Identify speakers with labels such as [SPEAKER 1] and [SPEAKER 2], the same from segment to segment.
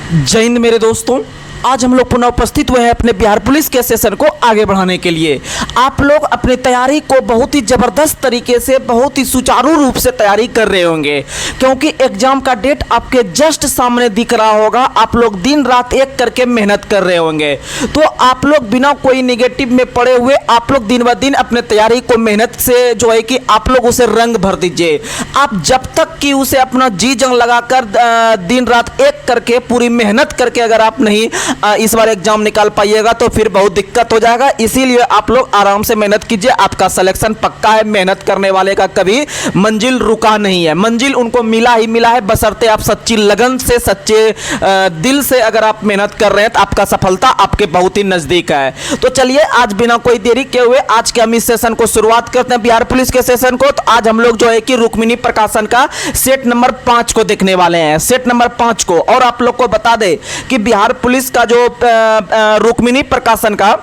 [SPEAKER 1] जय हिंद मेरे दोस्तों। आज हम लोग पुनः उपस्थित हुए हैं अपने बिहार पुलिस के सेशन को आगे बढ़ाने के लिए। आप लोग अपनी तैयारी को बहुत ही ज़बरदस्त तरीके से, बहुत ही सुचारू रूप से तैयारी कर रहे होंगे, क्योंकि एग्जाम का डेट आपके जस्ट सामने दिख रहा होगा। आप लोग दिन रात एक करके मेहनत कर रहे होंगे, तो आप लोग बिना कोई निगेटिव में पड़े हुए आप लोग दिन ब दिन अपने तैयारी को मेहनत से जो है कि आप लोग उसे रंग भर दीजिए। आप जब तक कि उसे अपना जी जान लगाकर दिन रात एक करके पूरी मेहनत करके अगर आप नहीं इस बार एग्जाम निकाल पाइएगा तो फिर बहुत दिक्कत हो जाएगा। इसीलिए आप लोग आराम से मेहनत कीजिए, आपका सिलेक्शन पक्का है। मेहनत करने वाले का कभी मंजिल रुका नहीं है, मंजिल उनको मिला ही मिला है, बशर्ते आप सच्ची लगन से, सच्चे दिल से अगर आप मेहनत कर रहे हैं तो आपका सफलता आपके बहुत ही नजदीक है। तो चलिए आज बिना कोई देरी किए हुए आज के हम इस सेशन को शुरुआत करते हैं, बिहार पुलिस के सेशन को। तो आज हम लोग जो है कि रुक्मिणी प्रकाशन का सेट नंबर 5 को देखने वाले हैं, सेट नंबर 5 को। और आप लोग को बता दें कि बिहार पुलिस का जो रुक्मिणी प्रकाशन का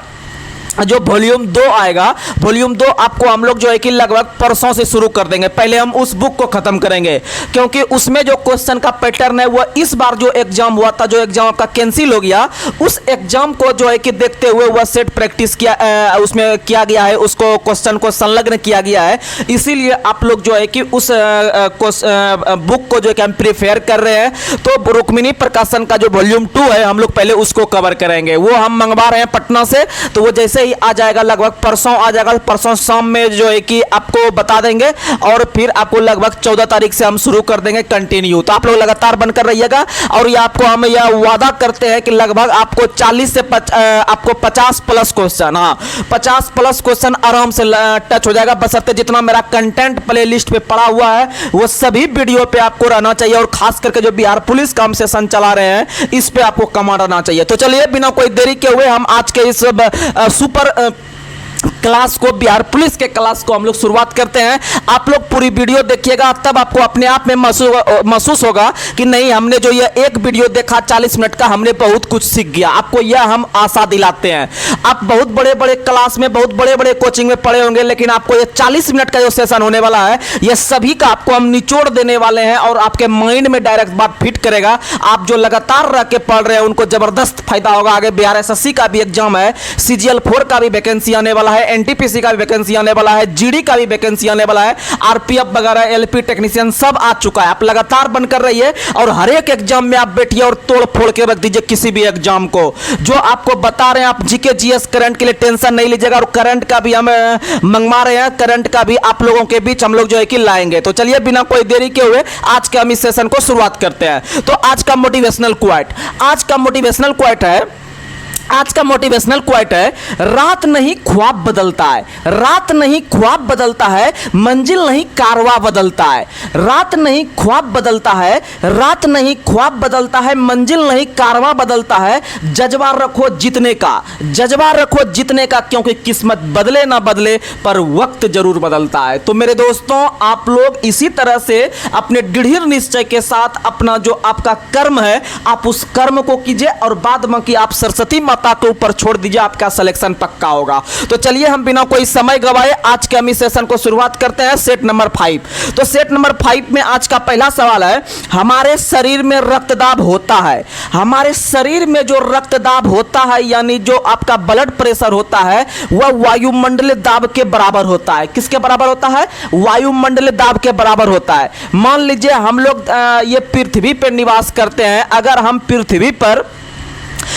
[SPEAKER 1] जो वॉल्यूम 2 आएगा, वॉल्यूम 2 आपको हम लोग जो है कि लगभग परसों से शुरू कर देंगे। पहले हम उस बुक को खत्म करेंगे, क्योंकि उसमें जो क्वेश्चन का पैटर्न है वह इस बार जो एग्जाम हुआ था, जो एग्जाम आपका कैंसिल हो गया, उस एग्जाम को जो है कि देखते हुए वह सेट प्रैक्टिस किया उसमें किया गया है, उसको क्वेश्चन को संलग्न किया गया है। इसीलिए आप लोग जो है कि उस बुक को जो है कि हम प्रिफेयर कर रहे हैं। तो रुक्मिणी प्रकाशन का जो वॉल्यूम 2 है हम लोग पहले उसको कवर करेंगे। वो हम मंगवा रहे हैं पटना से, तो वो जैसे ही आ जाएगा लगभग परसों आ जाएगा, परसों शाम में जो है कि आपको बता देंगे, और फिर आपको लगभग 14 तारीख से हम शुरू कर देंगे कंटिन्यू। तो आप लोग लगातार बनकर रहिएगा, और ये आपको हम यह वादा करते हैं कि लगभग आपको 40 से आपको 50 प्लस क्वेश्चन, हाँ 50 प्लस क्वेश्चन आराम से टच हो जाएगा, बशर्ते जितना मेरा कंटेंट प्ले लिस्ट पे पड़ा हुआ है वो सभी वीडियो पे आपको रहना चाहिए। और खास करके जो बिहार पुलिस का हम सेशन चला रहे हैं इस पे आपको कमांड रहना चाहिए। तो चलिए बिना कोई देरी के हुए हम आज के इस सुपर क्लास को, बिहार पुलिस के क्लास को हम लोग शुरुआत करते हैं। आप लोग पूरी वीडियो देखिएगा, तब आपको अपने आप में महसूस होगा कि नहीं, हमने जो ये एक वीडियो देखा 40 मिनट का, हमने बहुत कुछ सीख गया। आपको यह हम आशा दिलाते हैं। आप बहुत बड़े बड़े क्लास में, बहुत बड़े बड़े कोचिंग में पढ़े होंगे, लेकिन आपको ये 40 मिनट का जो सेशन होने वाला है, ये सभी का आपको हम निचोड़ देने वाले हैं, और आपके माइंड में डायरेक्ट बात फिट करेगा। आप जो लगातार रह के पढ़ रहे हैं उनको जबरदस्त फायदा होगा। आगे बिहार एसएससी का भी एग्जाम है, CGL 4 का भी वैकेंसी आने वाला है, NTPC का भी वैकेंसी आने वाला है, GD का भी वैकेंसी आने वाला है, RPF वगैरह, LP टेक्नीशियन सब आ चुका है। आप लगातार बनकर रहिए और हर एक एग्जाम में आप बैठिए और तोड़ फोड़ के रख दीजिए किसी भी एग्जाम को। जो आपको बता रहे हैं, आप GK GS करंट के लिए टेंशन नहीं लीजिएगा, और करंट का भी हम मंगवा रहे हैं, करंट का भी आप लोगों के बीच हम लोग जो है कि लाएंगे। तो चलिए बिना कोई देरी के हुए आज के हम इस सेशन को शुरुआत करते हैं। तो आज का मोटिवेशनल क्वाइट, आज का मोटिवेशनल क्वाइट है, आज का मोटिवेशनल क्वाइट है, रात नहीं ख्वाब बदलता है, रात नहीं ख्वाब बदलता है, मंजिल नहीं कारवा बदलता है। रात नहीं ख्वाब बदलता है, रात नहीं ख्वाब बदलता है, मंजिल नहीं कारवा बदलता है। जज्बा रखो जीतने का, जज्बा रखो जीतने का, क्योंकि किस्मत बदले ना बदले पर वक्त जरूर बदलता है। तो मेरे दोस्तों, आप लोग इसी तरह से अपने दृढ़ निश्चय के साथ अपना जो आपका कर्म है, आप उस कर्म को कीजिए, और बाद में कि आप सरस्वती के ऊपर छोड़ दीजिए, आपका सिलेक्शन पक्का होगा। तो चलिए हम बिना कोई समय गवाए आज के हम इस सेशन को शुरुआत करते हैं, सेट नंबर 5। तो सेट नंबर 5 में आज का पहला सवाल है, हमारे शरीर में रक्तदाब होता है, हमारे शरीर में जो रक्तदाब होता है, यानी जो आपका ब्लड प्रेशर होता है, वह वायुमंडलीय दाब के बराबर होता है। किसके बराबर होता है? वायुमंडलीय दाब के बराबर होता है। मान लीजिए हम लोग ये पृथ्वी पर निवास करते हैं, अगर हम पृथ्वी पर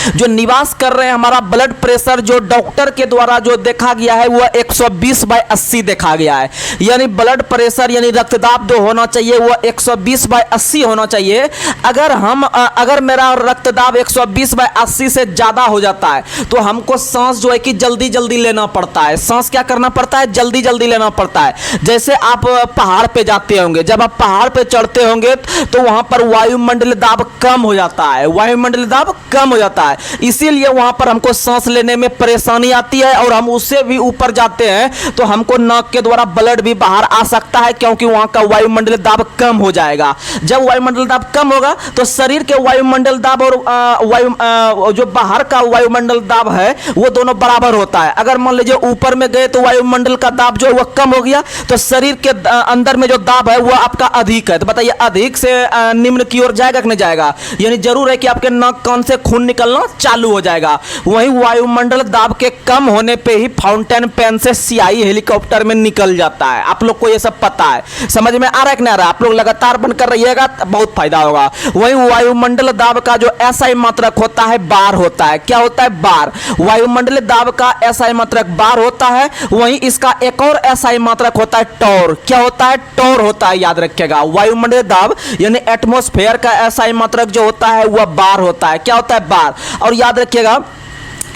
[SPEAKER 1] जो निवास कर रहे हैं, हमारा ब्लड प्रेशर जो डॉक्टर के द्वारा जो देखा गया है वह 120/80 देखा गया है। यानी ब्लड प्रेशर यानी रक्तदाब जो होना चाहिए वह 120/80 होना चाहिए। अगर मेरा रक्तदाब 120/80 से ज़्यादा हो जाता है तो हमको सांस जो है कि जल्दी जल्दी लेना पड़ता है। सांस क्या करना पड़ता है? जल्दी जल्दी लेना पड़ता है। जैसे आप पहाड़ पे जाते होंगे, जब आप पहाड़ पे चढ़ते होंगे तो वहाँ पर वायुमंडलीय दाब कम हो जाता है, वायुमंडलीय दाब कम हो जाता है। है, इसीलिए वहां पर हमको सांस लेने में परेशानी आती है और हम उससे भी ऊपर जाते हैं तो हमको नाक के द्वारा ब्लड भी बाहर आ सकता है, क्योंकि वहां का वायुमंडलीय दाब कम हो जाएगा। जब वायुमंडल दाब कम होगा तो शरीर के वायुमंडल दाब और जो बाहर का वायुमंडल दाब है वो दोनों बराबर होता है। अगर मान लीजिए ऊपर में गए तो वायुमंडल का दाब जो है वो कम हो गया, तो शरीर के अंदर में जो दाब है वो आपका अधिक है, तो बताइए अधिक से निम्न की ओर जाएगा कि नहीं जाएगा? यानी जरूर है कि आपके नाक कान से खून निकलना चालू हो जाएगा। वहीं वायुमंडल दाब के कम होने पे ही फाउंटेन पेन से स्याही हेलीकॉप्टर में निकल जाता है। आप लोग को ये सब पता है, समझ में आ रहा है कि नहीं आ रहा? आप लोग लगातार बनकर रहिएगा, बहुत फायदा होगा। वहीं वायुमंडल दाब का जो एसआई मात्रक होता है बार होता है। क्या होता है? बार। वायुमंडलीय दाब का एसआई मात्रक बार होता है। वहीं इसका एक और एसआई मात्रक होता है टॉर। क्या होता है? टॉर होता है, याद रखिएगा। वायुमंडलीय दाब यानी एटमॉस्फेयर का एसआई मात्रक जो होता है वह बार होता है। क्या होता है? बार। और याद रखिएगा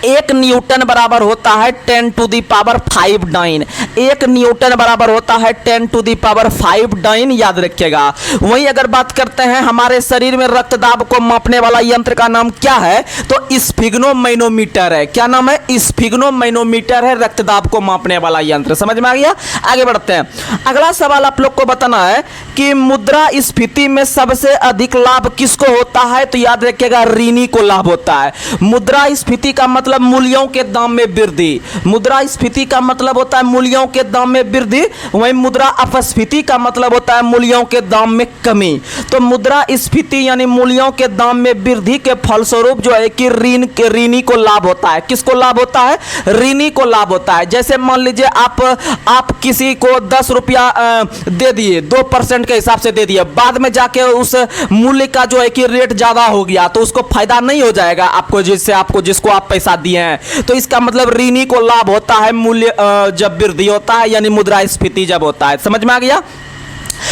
[SPEAKER 1] 1 न्यूटन बराबर होता है 10 to the power 5 dyne. 1 newton बराबर होता है 10 टू दी पावर 5 डाइन, याद रखिएगा। वहीं अगर बात करते हैं हमारे शरीर में रक्त दाब को मापने वाला यंत्र का नाम क्या है, तो स्फिग्नोमैनोमीटर है। क्या नाम है? स्फिग्नोमैनोमीटर है रक्त दाब को मापने वाला यंत्र। समझ में आ गया? आगे बढ़ते हैं। अगला सवाल आप लोग को बताना है कि मुद्रा स्फीति में सबसे अधिक लाभ किसको होता है, तो याद रखिएगा ऋणी को लाभ होता है। मुद्रा स्फीति का मतलब मूल्यों के दाम में वृद्धि। मुद्रा स्फीति का मतलब होता है मूल्यों के दाम में वृद्धि। वहीं मुद्रा अपस्फीति का मतलब होता है मूल्यों के दाम में कमी। तो मुद्रा स्फीति यानी मूल्यों के दाम में वृद्धि के फलस्वरूप जो है कि ऋणी को लाभ होता है। किसको लाभ होता है? ऋणी को लाभ होता है। जैसे मान लीजिए आप किसी को 10 रुपया दे दिए, 2% के हिसाब से दे दिए, बाद में जाके उस मूल्य का जो है कि रेट ज्यादा हो गया तो उसको फायदा नहीं हो जाएगा आपको, जिसको आप पैसा दिए हैं। तो इसका मतलब ऋणी को लाभ होता है मूल्य जब वृद्धि होता है, यानी मुद्रास्फीति जब होता है। समझ में आ गया?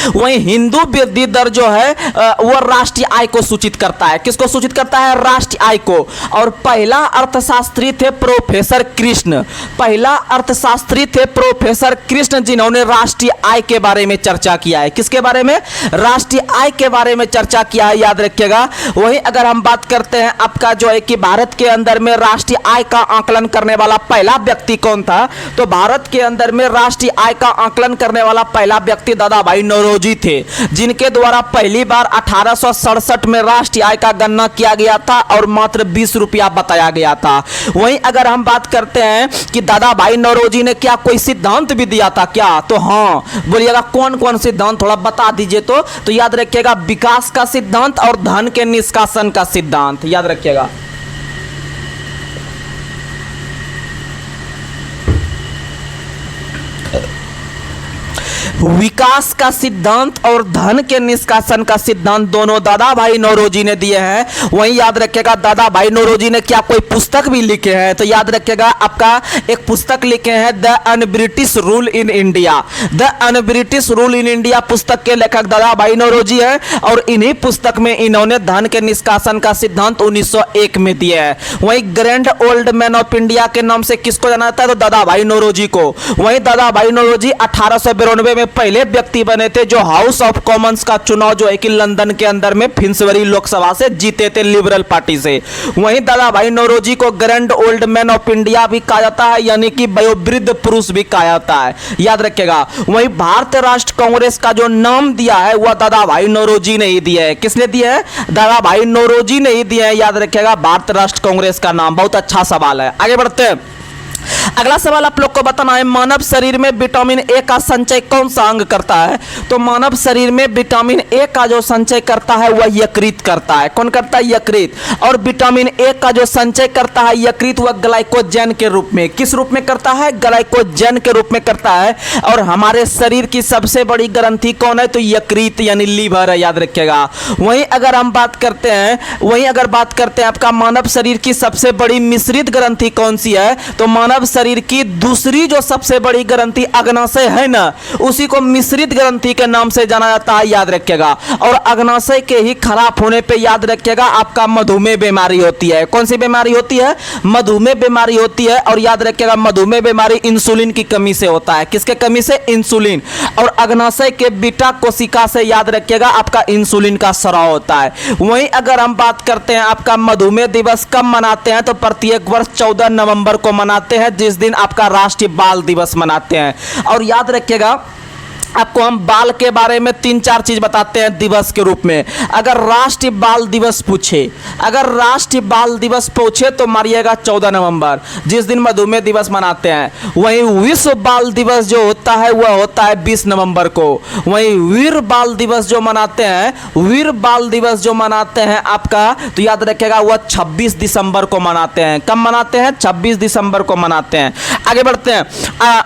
[SPEAKER 1] वहीं हिंदू वृद्धि दर जो है वह राष्ट्रीय आय को सूचित करता है। किसको सूचित करता है? राष्ट्रीय आय को। और पहला अर्थशास्त्री थे प्रोफेसर कृष्ण। पहला अर्थशास्त्री थे प्रोफेसर कृष्ण, जिन्होंने राष्ट्रीय आय के बारे में चर्चा किया है। किसके बारे में? राष्ट्रीय आय के बारे में चर्चा किया है, याद रखिएगा। वहीं अगर हम बात करते हैं आपका जो है कि भारत के अंदर में राष्ट्रीय आय का आकलन करने वाला पहला व्यक्ति कौन था, तो भारत के अंदर में राष्ट्रीय आय का आकलन करने वाला पहला व्यक्ति दादा भाई नौरोजी थे, जिनके द्वारा पहली बार 1867 में राष्ट्रीय आय का गणना किया गया था और मात्र 20 रुपया बताया गया था। वहीं अगर हम बात करते हैं कि दादा भाई नौरोजी ने क्या कोई सिद्धांत भी दिया था क्या, तो हाँ, बोलिएगा कौन कौन सिद्धांत थोड़ा बता दीजिए। तो याद रखिएगा विकास का सिद्धांत और धन के निष्कासन का सिद्धांत, याद रखिएगा। विकास का सिद्धांत और धन के निष्कासन का सिद्धांत दोनों दादा भाई नौरोजी ने दिए हैं। वहीं याद रखिएगा दादा भाई नौरोजी ने क्या कोई पुस्तक भी लिखे हैं, तो याद रखिएगा आपका एक पुस्तक लिखे हैं the un-British rule in India. The un-British rule in India पुस्तक के लेखक दादा भाई नौरोजी हैं और इन्हीं पुस्तक में इन्होंने धन के निष्कासन का सिद्धांत 1901 में दिया है। वहीं grand old man of India के नाम से किसको जाना जाता है, तो दादा भाई नौरोजी को। वहीं दादा भाई नौरोजी 1892 में पहले व्यक्ति बने थे जो हाउस ऑफ कॉमन्स का चुनाव जो है कि लंदन के अंदर में फिन्सबरी लोकसभा से जीते थे लिबरल पार्टी से। वहीं दादा भाई नौरोजी को grand old man of India भी कहा जाता है, यानी कि वयोवृद्ध पुरुष भी कहा जाता है, याद रखिएगा। वहीं भारतीय राष्ट्र कांग्रेस का जो नाम दिया है वह दादा भाई नौरोजी ने ही दिया है। किसने दिया है? दादा भाई नौरोजी ने ही दिया है, याद रखिएगा भारतीय राष्ट्र कांग्रेस का नाम। बहुत अच्छा सवाल है, आगे बढ़ते हैं। अगला सवाल आप लोग को बताना है, मानव शरीर में विटामिन ए का संचय कौन सा अंग करता है, तो मानव शरीर में विटामिन ए का जो संचय करता है वह यकृत करता है। कौन करता है? यकृत। और विटामिन ए का जो संचय करता है यकृत वह ग्लाइकोजन के रूप में। किस रूप में करता है? ग्लाइकोजन के रूप में करता है। और हमारे शरीर की सबसे बड़ी ग्रंथि कौन है, तो यकृत यानी लीवर है, याद रखिएगा। वहीं अगर हम बात करते हैं आपका मानव शरीर की सबसे बड़ी मिश्रित ग्रंथि कौन सी है, तो मानव शरीर शरीर की दूसरी जो सबसे बड़ी ग्रंथि अग्नाशय है ना, उसी को मिश्रित ग्रंथि के नाम से जाना जाता है, याद रखिएगा। और अग्नाशय के ही खराब होने पे याद रखिएगा आपका मधुमेह बीमारी होती है। कौन सी बीमारी होती है? मधुमेह बीमारी होती है। और याद रखिएगा मधुमेह बीमारी इंसुलिन की कमी से होता है। किसके कमी से? इंसुलिन। और अग्नाशय के बीटा कोशिका से याद रखिएगा आपका इंसुलिन का स्राव होता है। वहीं अगर हम बात करते हैं आपका मधुमेह दिवस कब मनाते हैं, तो प्रत्येक वर्ष 14 नवंबर को मनाते हैं, जिस दिन आपका राष्ट्रीय बाल दिवस मनाते हैं। और याद रखिएगा आपको हम बाल के बारे में 3-4 चीज बताते हैं दिवस के रूप में। अगर राष्ट्रीय बाल दिवस पूछे, अगर राष्ट्रीय बाल दिवस पूछे तो मारिएगा 14 नवंबर, जिस दिन मधुमेह दिवस मनाते हैं। वहीं विश्व बाल दिवस जो होता है वह होता है 20 नवंबर को। वहीं वीर बाल दिवस जो मनाते हैं, वीर बाल दिवस जो मनाते हैं आपका, तो याद रखिएगा वह 26 दिसंबर को मनाते हैं। कब मनाते हैं? 26 दिसंबर को मनाते हैं। आगे बढ़ते हैं।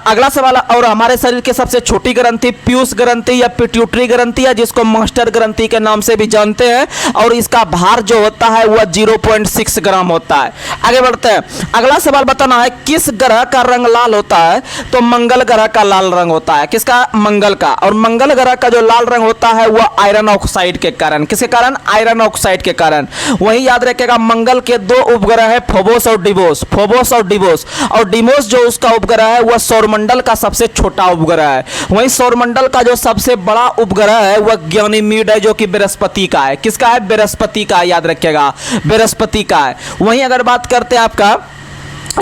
[SPEAKER 1] अगला सवाल, और हमारे शरीर की सबसे छोटी ग्रंथि पीयूष ग्रंथि या पिट्यूटरी ग्रंथि है, जिसको मास्टर ग्रंथि के नाम से भी जानते हैं। और इसका भार जो होता है वह 0.6 ग्राम होता है। आगे बढ़ते हैं। अगला सवाल बताना है किस ग्रह का रंग लाल होता है, तो मंगल ग्रह का लाल रंग होता है। किसका? मंगल का। और मंगल ग्रह का जो लाल रंग होता है वह आयरन ऑक्साइड के कारण। किसके कारण? आयरन ऑक्साइड के कारण। वहीं याद रखिएगा मंगल के 2 उपग्रह है, फोबोस और डिवोस। फोबोस और डिवोस। और डिमोस जो उसका उपग्रह है वह सौरमंडल का सबसे छोटा उपग्रह है। वहीं सौरमंडल का जो सबसे बड़ा उपग्रह है वह ज्ञानीमीड है, जो कि बृहस्पति का है। किसका है? बृहस्पति का। याद रखिएगा बृहस्पति का है। वहीं अगर बात करते हैं आपका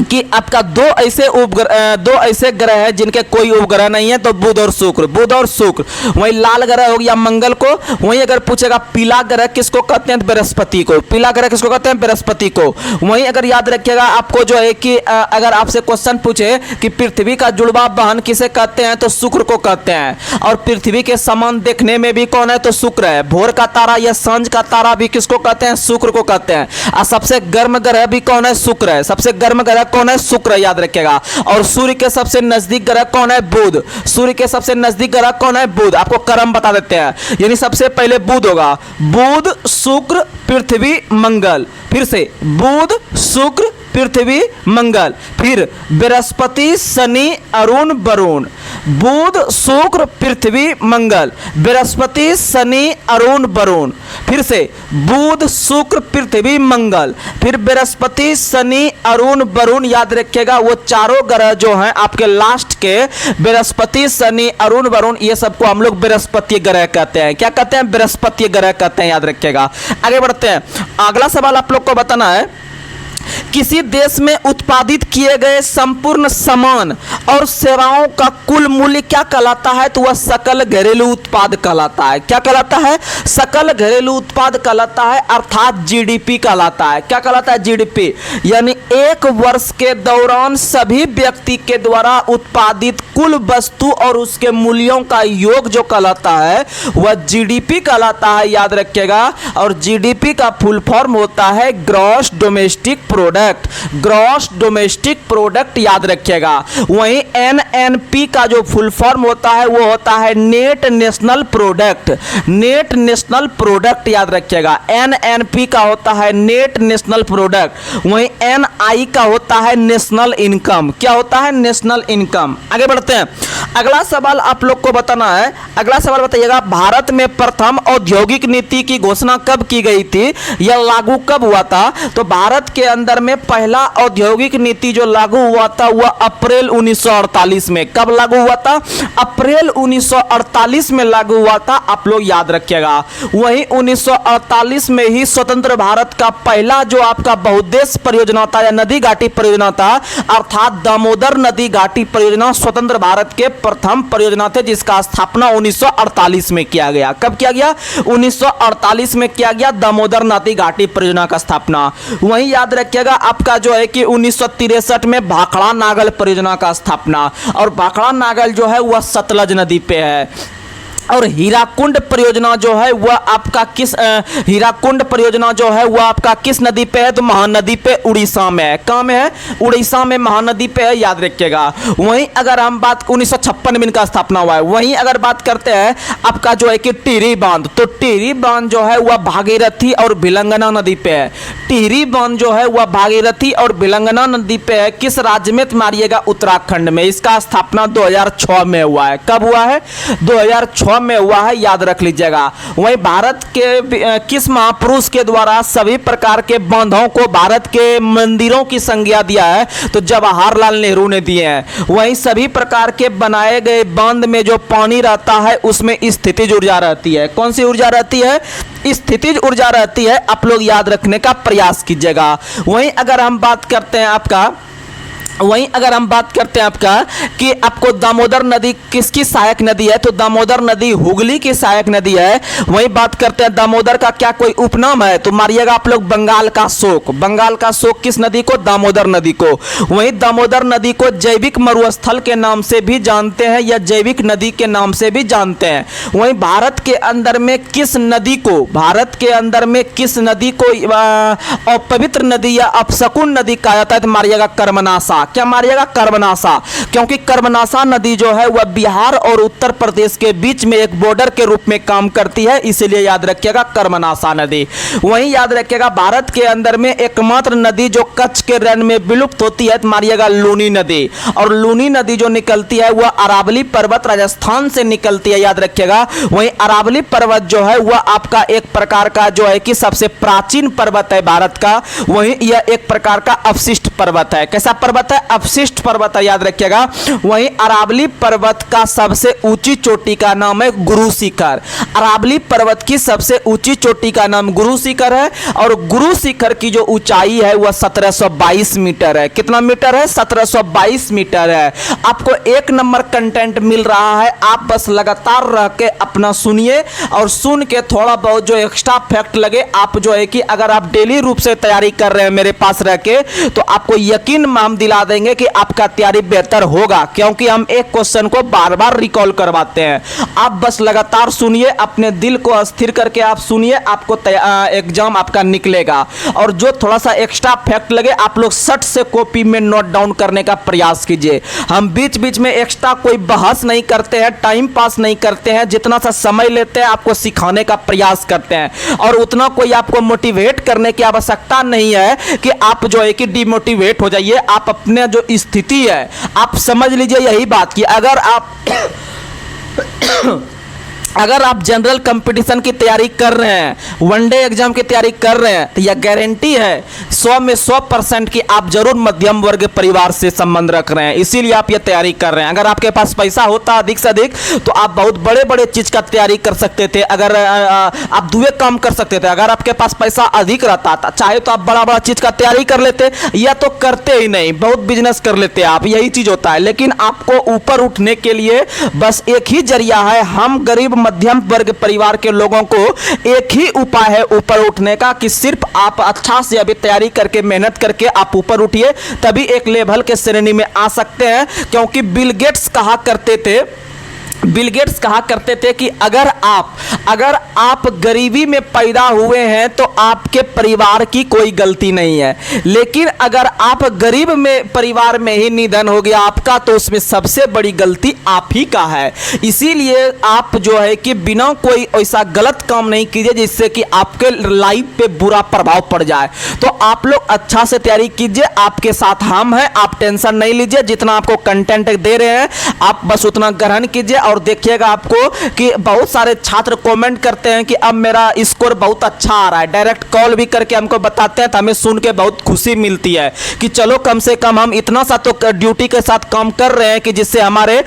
[SPEAKER 1] कि आपका दो ऐसे ग्रह हैं जिनके कोई उपग्रह नहीं है, तो बुध और शुक्र। बुध और शुक्र। वहीं लाल ग्रह हो गया मंगल को। वहीं अगर पूछेगा पीला ग्रह किसको कहते हैं? बृहस्पति को। पीला ग्रह किसको कहते हैं? बृहस्पति को। वहीं अगर याद रखिएगा आपको जो है कि अगर आपसे क्वेश्चन पूछे कि पृथ्वी का जुड़वा बहन किसे कहते हैं, तो शुक्र को कहते हैं। और पृथ्वी के समान देखने में भी कौन है? तो शुक्र है। भोर का तारा या सांझ का तारा भी किसको कहते हैं? शुक्र को कहते हैं। और सबसे गर्म ग्रह भी कौन है? शुक्र है। सबसे गर्म ग्रह कौन है? शुक्र। याद रखिएगा। और सूर्य के सबसे नजदीक ग्रह कौन है? बुध। सूर्य के सबसे नजदीक ग्रह कौन है? बुध। आपको क्रम बता देते हैं, यानी सबसे पहले बुध होगा। बुध, शुक्र, पृथ्वी, मंगल। फिर से बुध, शुक्र, पृथ्वी, मंगल। फिर बृहस्पति, शनि, अरुण, वरुण। बुध, शुक्र, पृथ्वी, मंगल। बृहस्पति, शनि, अरुण, वरुण। फिर से बुध, शुक्र, पृथ्वी, मंगल। फिर बृहस्पति, शनि, अरुण, वरुण। याद रखिएगा वो चारों ग्रह जो हैं आपके लास्ट के, बृहस्पति, शनि, अरुण, वरुण, ये सबको हम लोग बृहस्पति ग्रह कहते हैं। क्या कहते हैं? बृहस्पति ग्रह कहते हैं। याद रखिएगा। आगे बढ़ते हैं। अगला सवाल आप लोग को बताना है किसी देश में उत्पादित किए गए संपूर्ण सामान और सेवाओं का कुल मूल्य क्या कहलाता है, तो वह सकल घरेलू उत्पाद कहलाता है। क्या कहलाता है? सकल घरेलू उत्पाद कहलाता है, अर्थात जीडीपी कहलाता है। क्या कहलाता है? जीडीपी। यानी एक वर्ष के दौरान सभी व्यक्ति के द्वारा उत्पादित कुल वस्तु और उसके मूल्यों का योग जो कहलाता है वह जीडीपी कहलाता है। याद रखिएगा। और जीडीपी का फुल फॉर्म होता है gross domestic product. Gross domestic product याद रखिएगा। वहीं एनएनपी का जो फुल फॉर्म होता है वो होता है net national product. Net national product याद रखिएगा। एनएनपी का होता है नेट नेशनल प्रोडक्ट। वहीं एनआई का होता है नेशनल इनकम। क्या होता है? National income. आगे बढ़ते हैं। अगला सवाल आप लोग को बताना है। अगला सवाल बताइएगा भारत में प्रथम औद्योगिक नीति की घोषणा कब की गई थी, यह लागू कब हुआ था? तो भारत के अंदर में पहला औद्योगिक नीति जो लागू हुआ था वह अप्रैल 1948 में। कब लागू हुआ था? अप्रैल 1948 में लागू हुआ था। आप लोग याद रखिएगा। वहीं 1948 में ही स्वतंत्र भारत का पहला जो आपका बहुउद्देश्य परियोजना था या नदी घाटी परियोजना था, अर्थात दामोदर नदी घाटी परियोजना स्वतंत्र भारत के प्रथम परियोजना थे, जिसका स्थापना 1948 में किया गया। कब किया गया? 1948 में किया गया दामोदर नदी घाटी परियोजना का स्थापना। वहीं याद रखिएगा आपका जो है कि 1963 में भाखड़ा नागल परियोजना का स्थापना। और भाखड़ा नागल जो है वह सतलज नदी पे है। और हीराकुंड परियोजना जो है वह आपका किस हीराकुंड परियोजना जो है वह आपका किस नदी पे है? तो महानदी पे, उड़ीसा में है। कहाँ में है? उड़ीसा में महानदी पे है, याद रखिएगा। वहीं अगर हम बात 1956 में इनका स्थापना हुआ है। वहीं अगर बात करते हैं आपका जो है कि टिहरी बांध, तो टिहरी बांध जो है वह भागीरथी और भिलंगना नदी पे है। टिहरी बांध जो है वह भागीरथी और भिलंगना नदी पे है। किस राज्य में? मारिएगा उत्तराखंड में। इसका स्थापना 2006 में हुआ है। कब हुआ है? 2006 में हुआ है, याद रख लीजिएगा। वहीं भारत के किस महापुरुष के द्वारा सभी प्रकार के बांधों को भारत के मंदिरों की संज्ञा दिया है? तो जवाहरलाल नेहरू ने दिए हैं। वहीं सभी प्रकार के बनाए गए बांध में जो पानी रहता है उसमें स्थितिज ऊर्जा रहती है। कौन सी ऊर्जा रहती है? स्थितिज ऊर्जा रहती है। आप लोग याद रखने का प्रयास कीजिएगा। वहीं अगर हम बात करते हैं आपका कि आपको दामोदर नदी किसकी सहायक नदी है? तो दामोदर नदी हुगली की सहायक नदी है। वहीं बात करते हैं दामोदर का क्या कोई उपनाम है? तो मारिएगा आप लोग बंगाल का शोक। बंगाल का शोक किस नदी को? दामोदर नदी को। वहीं दामोदर नदी को जैविक मरुस्थल के नाम से भी जानते हैं या जैविक नदी के नाम से भी जानते हैं। वहीं भारत के अंदर में किस नदी को अपवित्र नदी या अपशकुन नदी कहा जाता है? तो मारिएगा कर्मनाशा। क्या मारिएगा? कर्मनाशा। क्योंकि कर्मनाशा नदी जो है वह बिहार और उत्तर प्रदेश के बीच में एक बॉर्डर के रूप में काम करती है, इसीलिए याद रखिएगा कर्मनाशा नदी। वहीं याद रखिएगा भारत के अंदर में एकमात्र नदी जो कच्छ के रण में विलुप्त होती है, तो मारिएगा लूनी नदी। और लूनी नदी जो निकलती है वह अरावली पर्वत राजस्थान से निकलती है, याद रखिएगा। वहीं अरावली पर्वत जो है वह आपका एक प्रकार का जो है कि सबसे प्राचीन पर्वत है भारत का। वहीं यह एक प्रकार का अवशिष्ट पर्वत है। कैसा पर्वत है? अवशिष्ट पर्वत है, याद रखिएगा। वहीं अरावली पर्वत का सबसे ऊंची चोटी का नाम है गुरु शिखर। अरावली पर्वत की सबसे ऊंची चोटी का नाम गुरु शिखर है। और गुरु शिखर की जो ऊंचाई है वह 1722 मीटर है। कितना मीटर है? 1722 मीटर है। आपको एक नंबर कंटेंट मिल रहा है। आप बस लगातार रह के अपना सुनिए और सुन के थोड़ा बहुत जो एक्स्ट्रा फैक्ट लगे आप जो है कि अगर आप डेली रूप से तैयारी कर रहे हैं मेरे पास रह के, तो आपको यकीन हम दिला देंगे कि आपका तैयारी बेहतर होगा, क्योंकि हम एक क्वेश्चन को बार बार रिकॉल करवाते हैं। आप बस लगातार सुनिए, अपने दिल को स्थिर करके आप सुनिए, आपको एग्जाम आपका निकलेगा। और जो थोड़ा सा एक्स्ट्रा फैक्ट लगे आप लोग सट से कॉपी में नोट डाउन करने का प्रयास कीजिए। हम बीच बीच में एक्स्ट्रा कोई बहस नहीं करते हैं, टाइम पास नहीं करते हैं। जितना सा समय लेते हैं आपको सिखाने का प्रयास करते हैं, और उतना कोई आपको मोटिवेट करने की आवश्यकता नहीं है कि आप जो है कि डिमोटिवेट हो जाइए। आप अपने जो स्थिति है आप समझ लीजिए यही बात कि अगर आप जनरल कंपटीशन की तैयारी कर रहे हैं, वनडे एग्जाम की तैयारी कर रहे हैं, तो यह गारंटी है 100 में 100% की आप जरूर मध्यम वर्ग परिवार से संबंध रख रहे हैं, इसीलिए आप ये तैयारी कर रहे हैं। अगर आपके पास पैसा होता अधिक से अधिक तो आप बहुत बड़े बड़े चीज का तैयारी कर सकते थे। अगर आप दुए काम कर सकते थे। अगर आपके पास पैसा अधिक रहता था, चाहे तो आप बड़ा बड़ा चीज का तैयारी कर लेते, या तो करते ही नहीं, बहुत बिजनेस कर लेते आप, यही चीज होता है। लेकिन आपको ऊपर उठने के लिए बस एक ही जरिया है। हम गरीब मध्यम वर्ग परिवार के लोगों को एक ही उपाय है ऊपर उठने का, कि सिर्फ आप अच्छा से अभी तैयारी करके मेहनत करके आप ऊपर उठिए, तभी एक लेवल के श्रेणी में आ सकते हैं। क्योंकि बिल गेट्स कहा करते थे कि अगर आप गरीबी में पैदा हुए हैं तो आपके परिवार की कोई गलती नहीं है, लेकिन अगर आप गरीब में परिवार में ही निधन हो गया आपका, तो उसमें सबसे बड़ी गलती आप ही का है। इसीलिए आप जो है कि बिना कोई ऐसा गलत काम नहीं कीजिए जिससे कि आपके लाइफ पे बुरा प्रभाव पड़ जाए। तो आप लोग अच्छा से तैयारी कीजिए, आपके साथ हम हैं, आप टेंशन नहीं लीजिए। जितना आपको कंटेंट दे रहे हैं आप बस उतना ग्रहण कीजिए। और देखिएगा आपको कि बहुत सारे छात्र कमेंट करते हैं कि अब मेरा स्कोर बहुत अच्छा आ रहा है, डायरेक्ट कॉल भी करके हमको बताते हैं, तो हमें सुन के बहुत खुशी मिलती है कि चलो कम से कम हम इतना सा तो ड्यूटी के साथ काम कर रहे हैं कि जिससे हमारे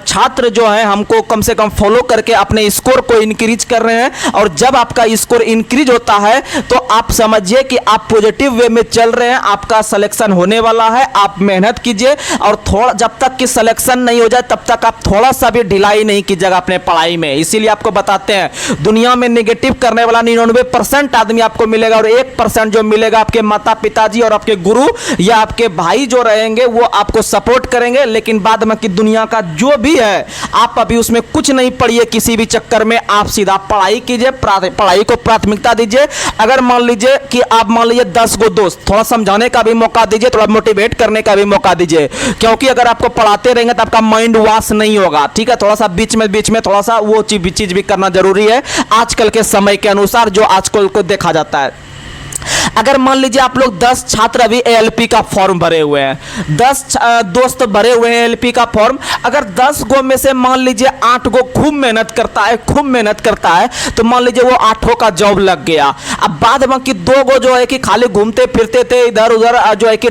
[SPEAKER 1] छात्र जो हैं हमको कम से कम फॉलो करके अपने स्कोर को इंक्रीज कर रहे हैं। और जब आपका स्कोर इंक्रीज होता है तो आप समझिए कि आप पॉजिटिव वे में चल रहे हैं, आपका सिलेक्शन होने वाला है। आप मेहनत कीजिए और थोड़ा जब तक कि सिलेक्शन नहीं हो जाए तब तक आप थोड़ा सा भी ढिलाई लापरवाही नहीं कीजिएगा अपने पढ़ाई में। इसीलिए आपको बताते हैं दुनिया में नेगेटिव करने वाला 99% आदमी आपको मिलेगा और 1% जो मिलेगा आपके माता पिताजी और आपके गुरु या आपके भाई जो रहेंगे वो आपको सपोर्ट करेंगे। लेकिन बाद में कि दुनिया का जो भी है आप अभी उसमें कुछ नहीं पढ़िए किसी भी चक्कर में, आप सीधा पढ़ाई कीजिए, पढ़ाई को प्राथमिकता दीजिए। अगर मान लीजिए कि आप मान लीजिए 10 गो दोस्त, थोड़ा समझाने का भी मौका दीजिए, थोड़ा मोटिवेट करने का भी मौका दीजिए, क्योंकि अगर आपको पढ़ाते रहेंगे तो आपका माइंड वॉश नहीं होगा। ठीक है, थोड़ा सा बीच में थोड़ा सा वो चीज भी करना जरूरी है आजकल के समय के अनुसार जो आजकल को देखा जाता है। अगर मान लीजिए आप लोग 10 छात्र अभी एएलपी का फॉर्म भरे हुए हैं, 10 दोस्त भरे हुए हैं एएलपी का फॉर्म, अगर 10 गो में से मान लीजिए 8 गो खूब मेहनत करता है तो मान लीजिए वो 8 का जॉब लग गया। अब बाद में कि 2 गो जो है कि खाली घूमते फिरते थे इधर उधर, जो है कि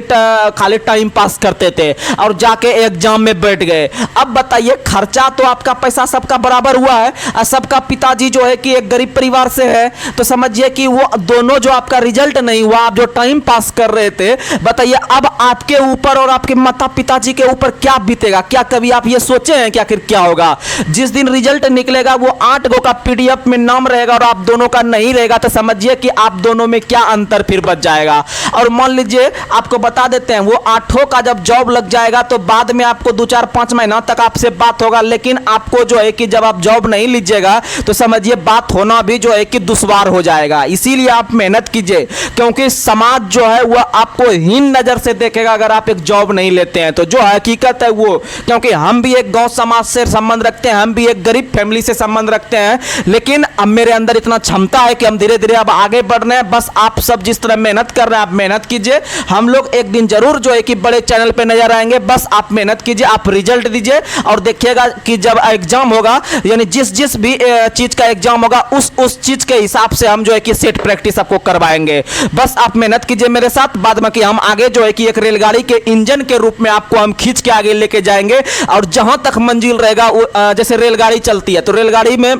[SPEAKER 1] खाली टाइम पास करते थे और जाके एग्जाम में बैठ गए। अब बताइए खर्चा तो आपका पैसा सबका बराबर हुआ है, सबका पिताजी जो है कि एक गरीब परिवार से है, तो समझिए कि वो दोनों जो आपका रिजल्ट नहीं हुआ, आप जो टाइम पास कर रहे थे, बताइए अब आपके ऊपर और आपके माता पिताजी के ऊपर क्या बीतेगा? क्या कभी आप ये सोचे हैं कि आखिर क्या होगा? जिस दिन रिजल्ट निकलेगा वो 8 गो का पीडीएफ में नाम रहेगा और आप दोनों का नहीं रहेगा, तो समझिए कि आप दोनों में क्या अंतर फिर बच जाएगा। और मान लीजिए आपको बता देते हैं वो 8 का जब जॉब लग जाएगा तो बाद में आपको 2-4-5 महीना तक आपसे बात होगा, लेकिन आपको जो है कि जब आप जॉब नहीं लीजिएगा तो समझिए बात होना भी जो है कि दुश्वार हो जाएगा। इसीलिए आप मेहनत कीजिए, क्योंकि समाज जो है वह आपको हीन नजर से देखेगा अगर आप एक जॉब नहीं लेते हैं तो। जो हकीकत है वो, क्योंकि हम भी एक गांव समाज से संबंध रखते हैं, हम भी एक गरीब फैमिली से संबंध रखते हैं, लेकिन अब मेरे अंदर इतना क्षमता है कि हम धीरे धीरे अब आगे बढ़ रहे हैं। बस आप सब जिस तरह मेहनत कर रहे हैं आप मेहनत कीजिए, हम लोग एक दिन जरूर जो है कि बड़े चैनल पे नजर आएंगे। बस आप मेहनत कीजिए, आप रिजल्ट दीजिए और देखिएगा कि जब एग्जाम होगा, यानी जिस भी चीज का एग्जाम होगा उस चीज के हिसाब से हम जो है कि सेट प्रैक्टिस आपको करवाएंगे। बस आप मेहनत कीजिए मेरे साथ, बाद में कि हम आगे जो है कि एक रेलगाड़ी के इंजन के रूप में आपको हम खींच के आगे लेके जाएंगे और जहां तक मंजिल रहेगा, जैसे रेलगाड़ी चलती है तो रेलगाड़ी में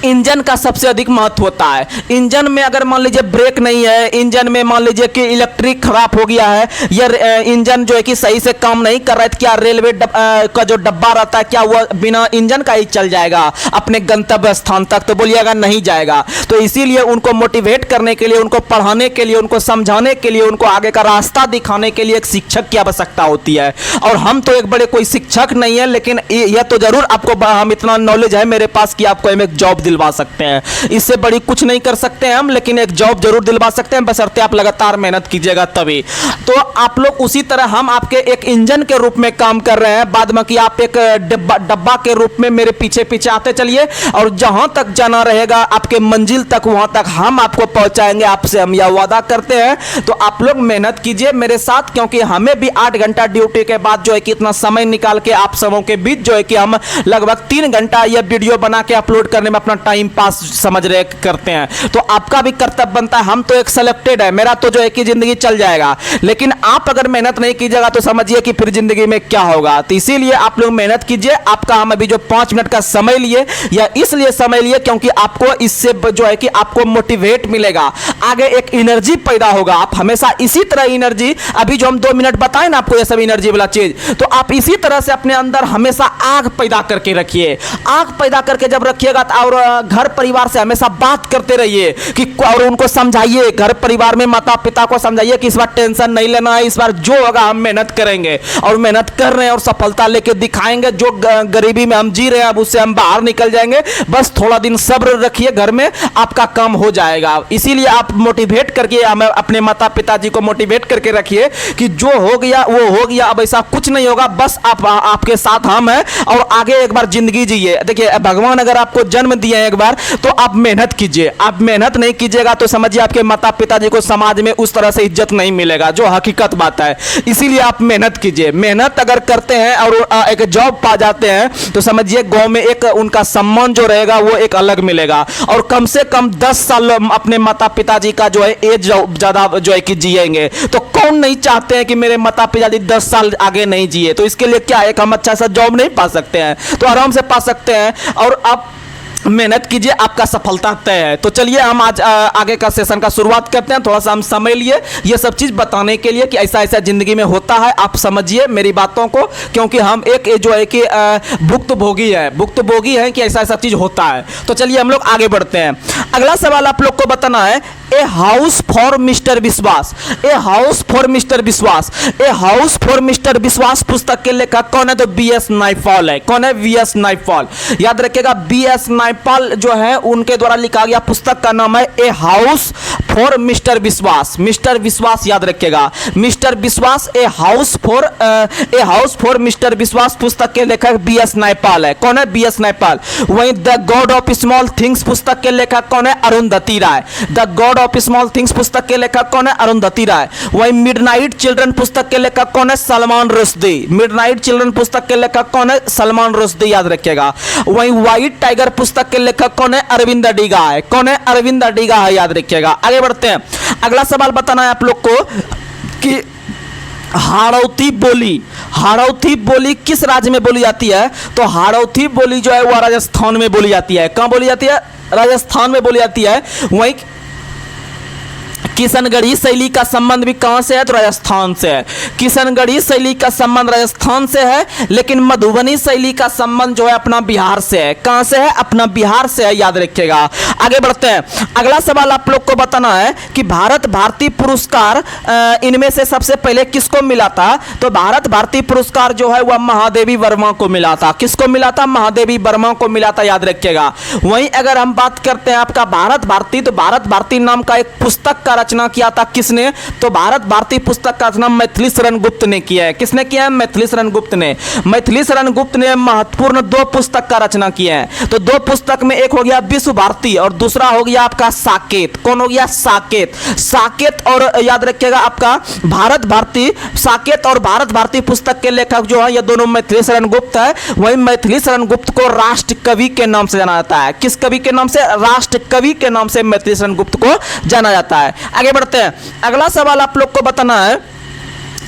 [SPEAKER 1] इंजन का सबसे अधिक महत्व होता है। इंजन में अगर मान लीजिए ब्रेक नहीं है, इंजन में मान लीजिए कि इलेक्ट्रिक खराब हो गया है या इंजन जो है कि सही से काम नहीं कर रहा है, तो क्या रेलवे का जो डब्बा रहता है क्या वह बिना इंजन का ही चल जाएगा अपने गंतव्य स्थान तक? तो बोलिएगा नहीं जाएगा। तो इसीलिए उनको मोटिवेट करने के लिए, उनको पढ़ाने के लिए, उनको समझाने के लिए, उनको आगे का रास्ता दिखाने के लिए एक शिक्षक की आवश्यकता होती है। और हम तो एक बड़े कोई शिक्षक नहीं है, लेकिन यह तो जरूर आपको हम इतना नॉलेज है मेरे पास कि आपको हम एक जॉब दिलवा सकते हैं। इससे बड़ी कुछ नहीं कर सकते हैं हम, लेकिन एक जॉब जरूर दिलवा सकते हैं, बशर्ते आप लगातार मेहनत कीजिएगा तभी। तो आप लोग उसी तरह हम आपके एक इंजन के रूप में काम कर रहे हैं, बाद में कि आप एक डब्बा के रूप में मेरे पीछे पीछे आते चलिए और जहां तक जाना रहेगा आपके मंजिल तक, वहां तक हम आपको पहुंचाएंगे, आपसे हम यह वादा करते हैं। तो आप लोग मेहनत कीजिए मेरे साथ, क्योंकि हमें भी 8 घंटा ड्यूटी के बाद जो है कि इतना समय निकाल के आप सबों के बीच जो है कि हम लगभग 3 घंटा यह वीडियो बना के अपलोड करने में अपना टाइम पास समझ रहे करते हैं। तो आपका भी कर्तव्य बनता है, हम तो एक सेलेक्टेड है, मेरा तो जो है कि जिंदगी चल जाएगा, लेकिन आप अगर मेहनत नहीं कीजिएगा तो समझिए कि फिर जिंदगी में क्या होगा। तो इसीलिए आप लोग मेहनत कीजिए। आपका हम अभी जो 5 मिनट का समय लिए या इसलिए समय लिए क्योंकि आपको इससे जो है कि आपको मोटिवेट मिलेगा, आगे एक एनर्जी पैदा होगा। आप हमेशा इसी तरह एनर्जी, अभी जो हम 2 मिनट बताए ना आपको ये सब एनर्जी वाला चीज, तो आप इसी तरह से अपने अंदर हमेशा आग पैदा करके रखिए। आग पैदा करके जब रखिएगा और घर परिवार से हमेशा बात करते रहिए कि, और उनको समझाइए, घर परिवार में माता पिता को समझाइए कि इस बार टेंशन नहीं लेना है, इस बार जो होगा हम मेहनत करेंगे और मेहनत कर रहे हैं और सफलता लेके दिखाएंगे। जो गरीबी में हम जी रहे हैं अब उससे हम बाहर निकल जाएंगे, बस थोड़ा दिन सब्र रखिए, घर में आपका काम हो जाएगा। इसीलिए आप मोटिवेट करके, हमें अपने माता पिताजी को मोटिवेट करके रखिए कि जो हो गया वो हो गया, अब ऐसा कुछ नहीं होगा, बस आपके साथ हम हैं और आगे एक बार जिंदगी जिए। देखिए भगवान अगर आपको जन्म दिए एक बार तो आप मेहनत कीजिए, आप मेहनत नहीं कीजिएगा तो समझिए आपके माता पिताजी को समाज में उस तरह से इज्जत नहीं मिलेगा, जो हकीकत बात है। इसीलिए आप मेहनत कीजिए। मेहनत अगर करते हैं और एक जॉब पा जाते हैं तो समझिए गांव में एक उनका सम्मान जो रहेगा वो एक अलग मिलेगा। और कम से कम 10 साल अपने माता पिताजी का जो है एज ज्यादा जो है कि जिएंगे, तो कौन नहीं चाहते हैं कि मेरे माता पिताजी 10 साल आगे नहीं जिए? तो इसके लिए क्या एक हम अच्छा सा जॉब नहीं पा सकते हैं? तो आराम से पा सकते हैं। और अब मेहनत कीजिए, आपका सफलता तय है। तो चलिए हम आज आगे का सेशन का शुरुआत करते हैं। थोड़ा सा हम समय लिए ये सब चीज़ बताने के लिए कि ऐसा ऐसा ज़िंदगी में होता है। आप समझिए मेरी बातों को, क्योंकि हम एक जो है कि भुक्तभोगी है कि ऐसा ऐसा चीज़ होता है। तो चलिए हम लोग आगे बढ़ते हैं। अगला सवाल आप लोग को बताना है, ए हाउस फॉर मिस्टर विश्वास। ए हाउस फॉर मिस्टर विश्वास, ए हाउस फॉर मिस्टर विश्वास पुस्तक के लेखक कौन है? तो बी.एस. नायपॉल है। कौन है? बी.एस. नायपॉल। याद रखिएगा, बी.एस. नायपॉल जो है उनके द्वारा लिखा गया पुस्तक का नाम है ए हाउस फॉर मिस्टर विश्वास। मिस्टर विश्वास याद रखिएगा, मिस्टर विश्वास, ए हाउस फॉर मिस्टर विश्वास पुस्तक के लेखक बी.एस. नायपॉल है। कौन है? बी.एस. नायपॉल। वहीं the God of Small Things पुस्तक के लेखक कौन है? Arundhati Roy. The God of Small Things पुस्तक के लेखक कौन है? अरुंधति राय। वहीं मिडनाइट चिल्ड्रन पुस्तक के लेखक कौन है? सलमान रुश्दी। मिडनाइट चिल्ड्रन पुस्तक के लेखक कौन है? सलमान रुश्दी, याद रखिएगा। वहीं व्हाइट टाइगर पुस्तक के लेखक कौन है? अरविंद अडिगा है। कौन है? अरविंद अडिगा है, याद रखिएगा। आगे बढ़ते हैं। अगला सवाल बताना है आप लोग को कि हाड़ौती बोली किस राज्य में बोली जाती है? तो हाड़ौती बोली जो है वह राजस्थान में बोली जाती है। कहां बोली जाती है? राजस्थान में बोली जाती है। वहीं किशनगढ़ी शैली का संबंध भी कहां से है? तो राजस्थान से है। किशनगढ़ी शैली का संबंध राजस्थान से है, लेकिन मधुबनी शैली का संबंध जो है अपना बिहार से है। कहां से है? अपना बिहार से है, याद रखिएगा। आगे बढ़ते हैं। अगला सवाल आप लोग को बताना है कि भारत भारती पुरस्कार इनमें से सबसे पहले किसको मिला था? तो भारत भारती पुरस्कार जो है वह महादेवी वर्मा को मिला था। किसको मिला था? महादेवी वर्मा को मिला था, याद रखिएगा। वहीं अगर हम बात करते हैं आपका भारत भारती, तो भारत भारती नाम का एक पुस्तक का रचना किया था किसने? तो भारत भारती पुस्तक का रचना मैथिली शरण गुप्त ने किया है। किसने किया है? मैथिली शरण गुप्त ने। मैथिली शरण गुप्त ने महत्वपूर्ण 2 पुस्तक का रचना किया है। तो 2 पुस्तक में एक हो गया विश्व भारती और दूसरा हो गया आपका साकेत। कौन हो गया? साकेत। साकेत और याद रखिएगा आपका भारत भारती, साकेत और भारत भारती पुस्तक के लेखक जो है ये दोनों मैथिली शरण गुप्त है। वहीं मैथिली शरण गुप्त को राष्ट्र कवि के नाम से जाना जाता है। किस कवि के नाम से? राष्ट्र कवि के नाम से मैथिली शरण गुप्त को जाना जाता है। आगे बढ़ते हैं। अगला सवाल आप लोग को बताना है,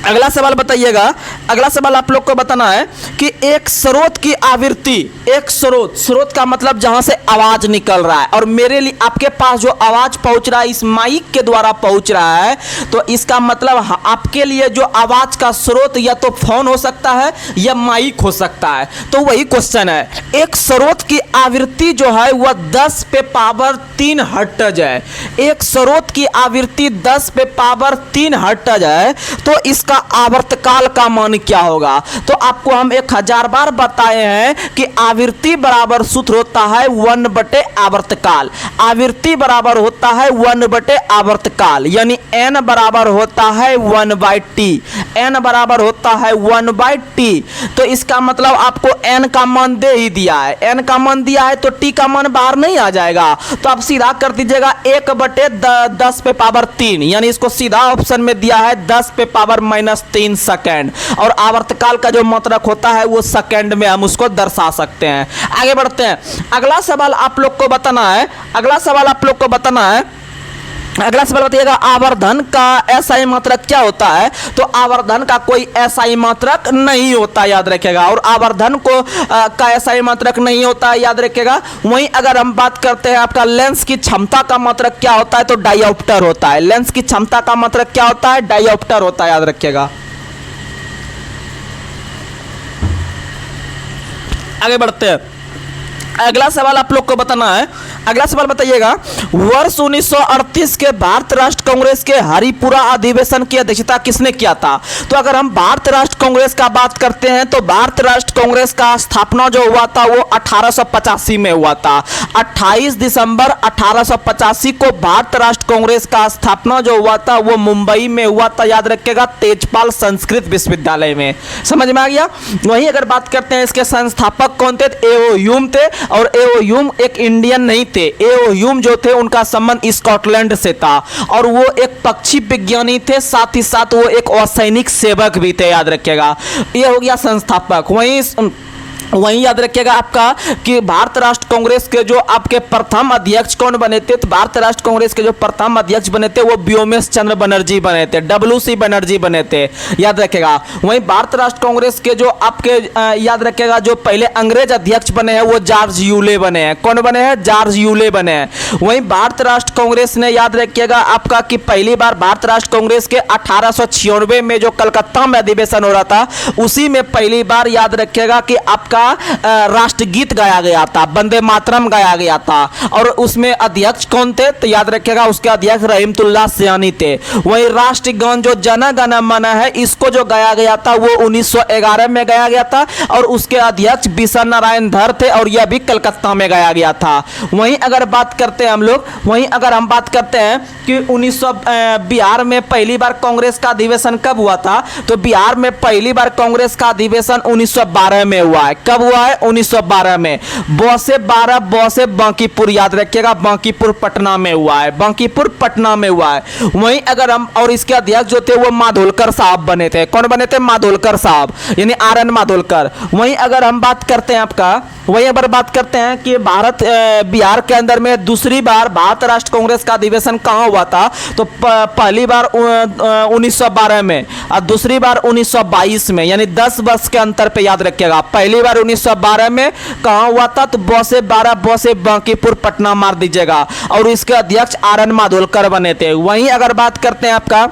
[SPEAKER 1] अगला सवाल बताइएगा। अगला सवाल आप लोग को बताना है कि एक स्रोत की आवृत्ति, एक स्रोत का मतलब जहां से आवाज निकल रहा है और मेरे लिए आपके पास जो आवाज पहुंच रहा है इस माइक के द्वारा पहुंच रहा है, तो इसका मतलब आपके लिए जो आवाज का स्रोत या तो फोन हो सकता है या माइक हो सकता है। तो वही क्वेश्चन है, एक स्रोत की आवृत्ति जो है वह 10 पे पावर 3 हर्ट्ज है। एक स्रोत की आवृत्ति 10 पे पावर 3 हर्ट्ज है, तो इसका आवर्तकाल का मान क्या होगा? तो आपको हम 1000 बार बताए हैं कि आवृत्ति बराबर सूत्र होता है 1 आवर्तकाल। आवृत्ति बराबर होता है 1 आवर्तकाल, यानी n बराबर होता है 1/t। n बराबर होता है 1/t। तो इसका मतलब आपको n का मान दे ही दिया है। n का मान दिया है तो t का मान बाहर नहीं आ जाएगा, तो आप सीधा कर दीजिएगा 1/10 पे पावर 3, यानी इसको सीधा ऑप्शन में दिया है 10 पे पावर -3 सेकेंड। और आवर्तकाल का जो मात्रक होता है वो सेकेंड में हम उसको दर्शा सकते हैं। आगे बढ़ते हैं। अगला सवाल आप लोग को बताना है, अगला सवाल आप लोग को बताना है, अगला सवाल बताइएगा, आवर्धन का एसआई मात्रक क्या होता है? तो आवर्धन का कोई एसआई मात्रक नहीं होता, याद रखिएगा। और आवर्धन को का एसआई मात्रक नहीं होता, याद रखिएगा। वहीं अगर हम बात करते हैं आपका लेंस की क्षमता का मात्रक क्या होता है? तो डायोप्टर होता है। लेंस की क्षमता का मात्रक क्या होता है? डायोप्टर होता है, याद रखिएगा। आगे बढ़ते हैं। अगला सवाल आप लोग को बताना है, अगला सवाल बताइएगा, वर्ष 1938 के भारत राष्ट्र कांग्रेस के हरिपुरा अधिवेशन की अध्यक्षता किसने किया था? तो अगर हम भारत राष्ट्र कांग्रेस का बात करते हैं तो भारत राष्ट्र कांग्रेस का स्थापना जो हुआ था वो 1885 में हुआ था। 28 दिसंबर 1885 को भारत राष्ट्र कांग्रेस का स्थापना जो हुआ था वो मुंबई में हुआ था, याद रखिएगा, तेजपाल संस्कृत विश्वविद्यालय में। समझ में आ गया? वहीं अगर बात करते हैं इसके संस्थापक कौन थे? एओ ह्यूम थे। और एओ ह्यूम एक इंडियन नहीं थे। एओ ह्यूम जो थे उनका संबंध स्कॉटलैंड से था और वो एक पक्षी विज्ञानी थे, साथ ही साथ वो एक असैनिक सेवक भी थे, याद रखिएगा। ये हो गया संस्थापक। वहीं वहीं याद रखिएगा आपका कि भारत राष्ट्र कांग्रेस के जो आपके प्रथम अध्यक्ष कौन बने थे, तो भारत राष्ट्र कांग्रेस के जो प्रथम अध्यक्ष बने थे वो व्योमेश चंद्र बनर्जी बने थे, WC बनर्जी बने थे, याद रखिएगा। वहीं भारत राष्ट्र कांग्रेस के जो आपके याद रखिएगा जो पहले अंग्रेज अध्यक्ष बने हैं वो जॉर्ज यूले बने हैं। कौन बने हैं? जॉर्ज यूले बने हैं। वहीं भारत राष्ट्र कांग्रेस ने याद रखिएगा आपका कि पहली बार भारत राष्ट्र कांग्रेस के 1896 में जो कलकत्ता में अधिवेशन हो रहा था उसी में पहली बार याद रखिएगा कि आपका राष्ट्रगीत गाया गया था, वंदे मातरम गाया गया था। और उसमें अध्यक्ष कौन थे? तो याद रखिएगा उसके अध्यक्ष रहीमतुल्लाह सयानी थे। वहीं राष्ट्रगान जो जन गण मन है इसको जो गाया गया था वो 1911 में गाया गया था और उसके अध्यक्ष बिशन नारायण धर थे और यह भी कलकत्ता में गाया गया था। वहीं अगर बात करते हैं हम लोग, वहीं अगर हम बात करते हैं कि बिहार में पहली बार कांग्रेस का अधिवेशन कब हुआ था, तो बिहार में पहली बार कांग्रेस का अधिवेशन 1912 में हुआ है। कब हुआ है? 1912 में। बौ से बांकीपुर, याद रखिएगा बांकीपुर पटना में हुआ है, बांकीपुर पटना में हुआ है। वहीं अगर हम, और इसके अध्यक्ष जो थे वो माधोलकर साहब बने थे। कौन बने थे? माधोलकर साहब, यानी RN माधोलकर। वहीं अगर हम बात करते हैं आपका, वहीं अगर बात करते हैं कि बिहार के अंदर में दूसरी बार भारत राष्ट्र कांग्रेस का अधिवेशन कहाँ हुआ था, तो पहली बार 1912 में और दूसरी बार 1922 में, यानी 10 वर्ष के अंतर पे याद रखिएगा। पहली बार 1912 में कहाँ हुआ था, तो बौ से बांकीपुर पटना मार दीजिएगा और इसके अध्यक्ष RN माधोलकर बने थे। वहीं अगर बात करते हैं आपका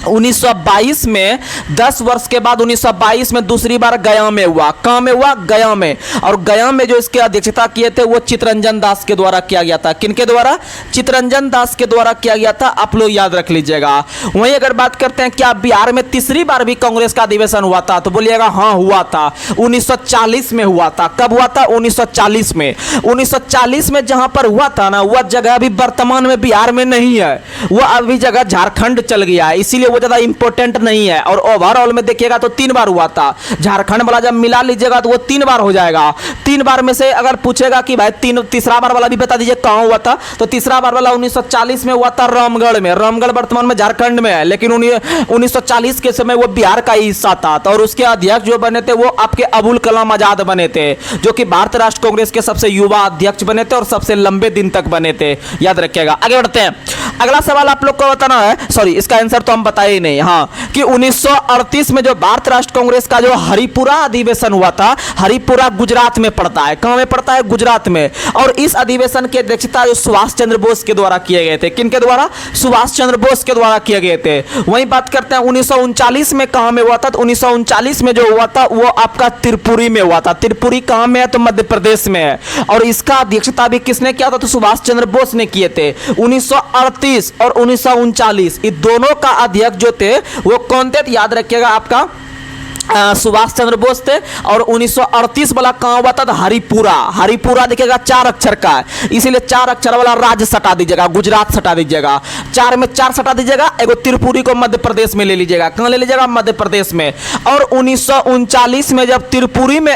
[SPEAKER 1] 1922 में, 10 वर्ष के बाद 1922 में दूसरी बार गया में हुआ। कहाँ में हुआ? गया में। और गया में जो इसके अध्यक्षता किए थे वो चित्तरंजन दास के द्वारा किया गया था। किनके द्वारा? चित्तरंजन दास के द्वारा किया गया था, आप लोग याद रख लीजिएगा। वहीं अगर बात करते हैं क्या बिहार में तीसरी बार भी कांग्रेस का अधिवेशन हुआ था, तो बोलिएगा हाँ हुआ था, 1940 में हुआ था। कब हुआ था? 1940 में। 1940 में जहां पर हुआ था ना, वह जगह अभी वर्तमान में बिहार में नहीं है, वह अभी जगह झारखंड चल गया है, इसीलिए वो ज्यादा इंपॉर्टेंट नहीं है। और ओवरऑल में देखिएगा तो 3 बार हुआ था। झारखंड वाला जब मिला लीजिएगा तो वो 3 बार हो जाएगा। 3 बार में से अगर पूछेगा कि भाई तीसरा बार वाला भी बता दीजिए कहां हुआ था, तो तीसरा बार वाला 1940 में हुआ था रामगढ़ में। रामगढ़ वर्तमान में झारखंड में है, लेकिन 1940 के समय वो बिहार का ही हिस्सा था। और उसके अध्यक्ष जो बने थे वो आपके अबुल कलाम आजाद बने थे, जो कि भारत राष्ट्र कांग्रेस के सबसे युवा अध्यक्ष बने थे और सबसे लंबे दिन तक बने थे, याद रखिएगा। आगे बढ़ते हैं। अगला सवाल आप लोग को बताना है, सॉरी इसका आंसर तो हम बताए ही नहीं, हाँ, कि 1938 में जो भारत राष्ट्र कांग्रेस का जो हरिपुरा अधिवेशन हुआ था, हरिपुरा गुजरात में पड़ता है। कहां में पड़ता है? गुजरात में। और इस अधिवेशन की अध्यक्षता जो सुभाष चंद्र बोस के द्वारा किए गए थे। किनके द्वारा? सुभाष चंद्र बोस के द्वारा किए गए थे। वहीं बात करते हैं 1939 में कहां में हुआ था, तो 1939 में जो हुआ था वो आपका त्रिपुरी में हुआ था। त्रिपुरी कहां में है? तो मध्य प्रदेश में है। और इसका अध्यक्षता भी किसने किया था? तो सुभाष चंद्र बोस ने किए थे। 1938 और 1939 ये दोनों का अध्यक्ष जो थे वो कौन थे? याद रखिएगा आपका सुभाष चंद्र बोस थे। और 1938 वाला कहां हुआ था? हरिपुरा। हरिपुरा देखिएगा 4 अक्षर का है, इसीलिए 4 अक्षर वाला राज्य सटा दीजिएगा, गुजरात सटा दीजिएगा। 4 में 4 सटा दीजिएगा, एगो त्रिपुरी को मध्य प्रदेश में ले लीजिएगा। कहां ले लीजिएगा? मध्य प्रदेश में। और 1939 में जब त्रिपुरी में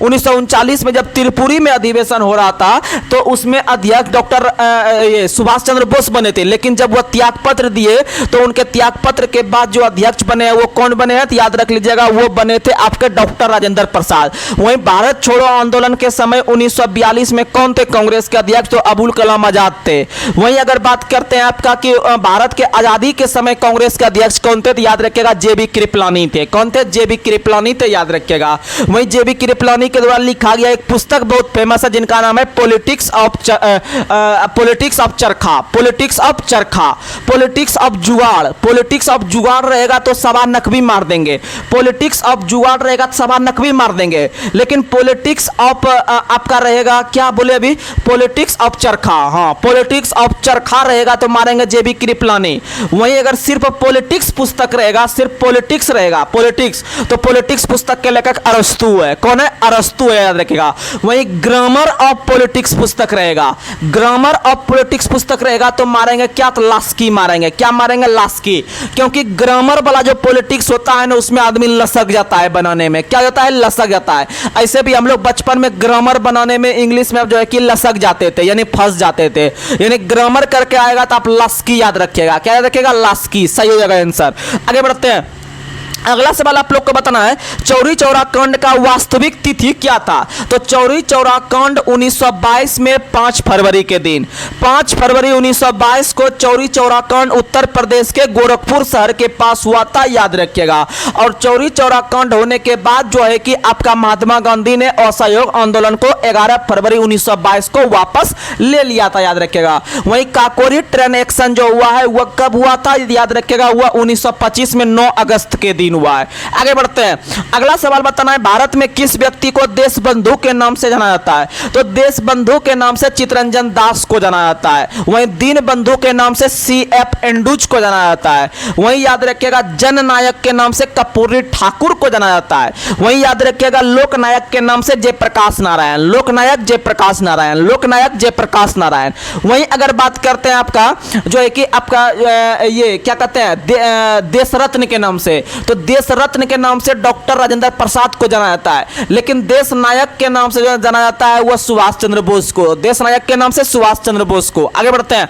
[SPEAKER 1] 1939 में जब त्रिपुरी में अधिवेशन हो रहा था तो उसमें अध्यक्ष डॉक्टर सुभाष चंद्र बोस बने थे। लेकिन जब वह त्यागपत्र दिए तो उनके त्यागपत्र के बाद जो अध्यक्ष बने हैं वो कौन बने हैं? तो याद रख लीजिएगा वो बने थे आपके डॉक्टर राजेंद्र प्रसाद। वहीं भारत छोड़ो आंदोलन के समय 1942 में कौन थे कांग्रेस के अध्यक्ष? तो अबुल कलाम आजाद थे। वहीं अगर बात करते हैं आपका कि भारत के आजादी के समय कांग्रेस के अध्यक्ष कौन थे? तो याद रखिएगा JB कृपलानी थे। कौन थे? JB कृपलानी थे, याद रखिएगा। वहीं JB कृपलानी के द्वारा लिखा गया एक पुस्तक बहुत फेमस है जिनका नाम है पॉलिटिक्स ऑफ चरखा, पॉलिटिक्स ऑफ चरखा, पॉलिटिक्स ऑफ जुगाड़। पॉलिटिक्स ऑफ जुगाड़ रहेगा तो सवा नकवी मार देंगे, पॉलिटिक्स ऑफ जुगाड़ रहेगा तो सवा नकवी मार देंगे। लेकिन पॉलिटिक्स ऑफ आपका रहेगा क्या बोले अभी? पॉलिटिक्स ऑफ चरखा, हाँ, पॉलिटिक्स ऑफ चरखा रहेगा तो मारेंगे JB कृपलानी। वहीं अगर सिर्फ पॉलिटिक्स पुस्तक रहेगा, सिर्फ पॉलिटिक्स रहेगा, पॉलिटिक्स, तो पॉलिटिक्स पुस्तक के लेखक अरस्तु है। कौन है? अरस्तु है, याद रखिएगा। वहीं ग्रामर ऑफ पॉलिटिक्स पुस्तक रहेगा, ग्रामर ऑफ पॉलिटिक्स पुस्तक रहेगा तो मारेंगे क्या? तो लास्की मारेंगे। क्या मारेंगे? लास्की। क्योंकि ग्रामर वाला जो पॉलिटिक्स होता है ना उसमें आदमी लसक जाता है बनाने में। क्या होता है? लसक जाता है। ऐसे भी हम लोग बचपन में ग्रामर बनाने में इंग्लिश में जो है कि लसक जाते थे, यानी फंस जाते थे। यानी ग्रामर करके आएगा तो आप लास्की याद रखिएगा। क्या याद रखिएगा? लास्की सही हो जाएगा आंसर। आगे बढ़ते हैं। अगला सवाल आप लोग को बताना है, चौरी चौरा कांड का वास्तविक तिथि क्या था। तो चौरी चौरा कांड 1922 में 5 फरवरी के दिन, 5 फरवरी 1922 को चौरी चौरा कांड उत्तर प्रदेश के गोरखपुर शहर के पास हुआ था, याद रखिएगा। और चौरी चौरा कांड होने के बाद जो है कि आपका महात्मा गांधी ने असहयोग आंदोलन को 11 फरवरी 1922 को वापस ले लिया था, याद रखिएगा। वहीं काकोरी ट्रेन एक्शन जो हुआ है वह कब हुआ था, याद रखिएगा, वह 1925 में 9 अगस्त के दिन हुआ है। आगे बढ़ते हैं, अगला सवाल बताना है, भारत में किस व्यक्ति को देश बंधु के नाम से जाना जाता है। तो देश बंधु के नाम से चित्तरंजन दास को जाना जाता है। वहीं दीन बंधु के नाम से CF एंडुज को जाना जाता है। वहीं याद रखिएगा जननायक के नाम से कर्पूरी ठाकुर को जाना जाता है। वहीं याद रखिएगा लोकनायक के नाम से जयप्रकाश नारायण, लोकनायक जयप्रकाश नारायण, लोकनायक जयप्रकाश नारायण। वहीं अगर बात करते हैं आपका जो है कि आपका ये क्या कहते हैं देश रत्न के नाम से, तो देश रत्न के नाम से डॉक्टर राजेंद्र प्रसाद को जाना जाता है। लेकिन देश नायक के नाम से जो जाना जाता है वह सुभाष चंद्र बोस को, देश नायक के नाम से सुभाष चंद्र बोस को। आगे बढ़ते हैं,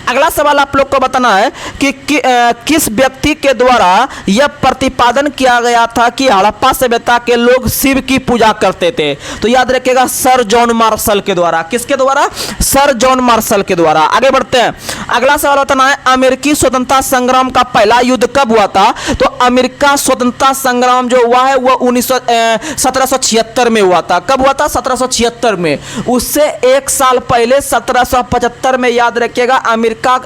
[SPEAKER 1] अगला सवाल आप लोग को बताना है कि किस व्यक्ति के द्वारा यह प्रतिपादन किया गया था कि हड़प्पा सभ्यता के लोग शिव की पूजा करते थे। तो याद रखिएगा सर जॉन मार्शल के द्वारा। किसके द्वारा? सर जॉन मार्शल के द्वारा। आगे बढ़ते हैं, अगला सवाल बताना है, अमेरिकी स्वतंत्रता संग्राम का पहला युद्ध कब हुआ था। तो अमेरिका स्वतंत्रता संग्राम जो हुआ है वह 1776 में हुआ था। कब हुआ था? 1776 में। उससे एक साल पहले 1775 में, याद रखिएगा, अमेरिका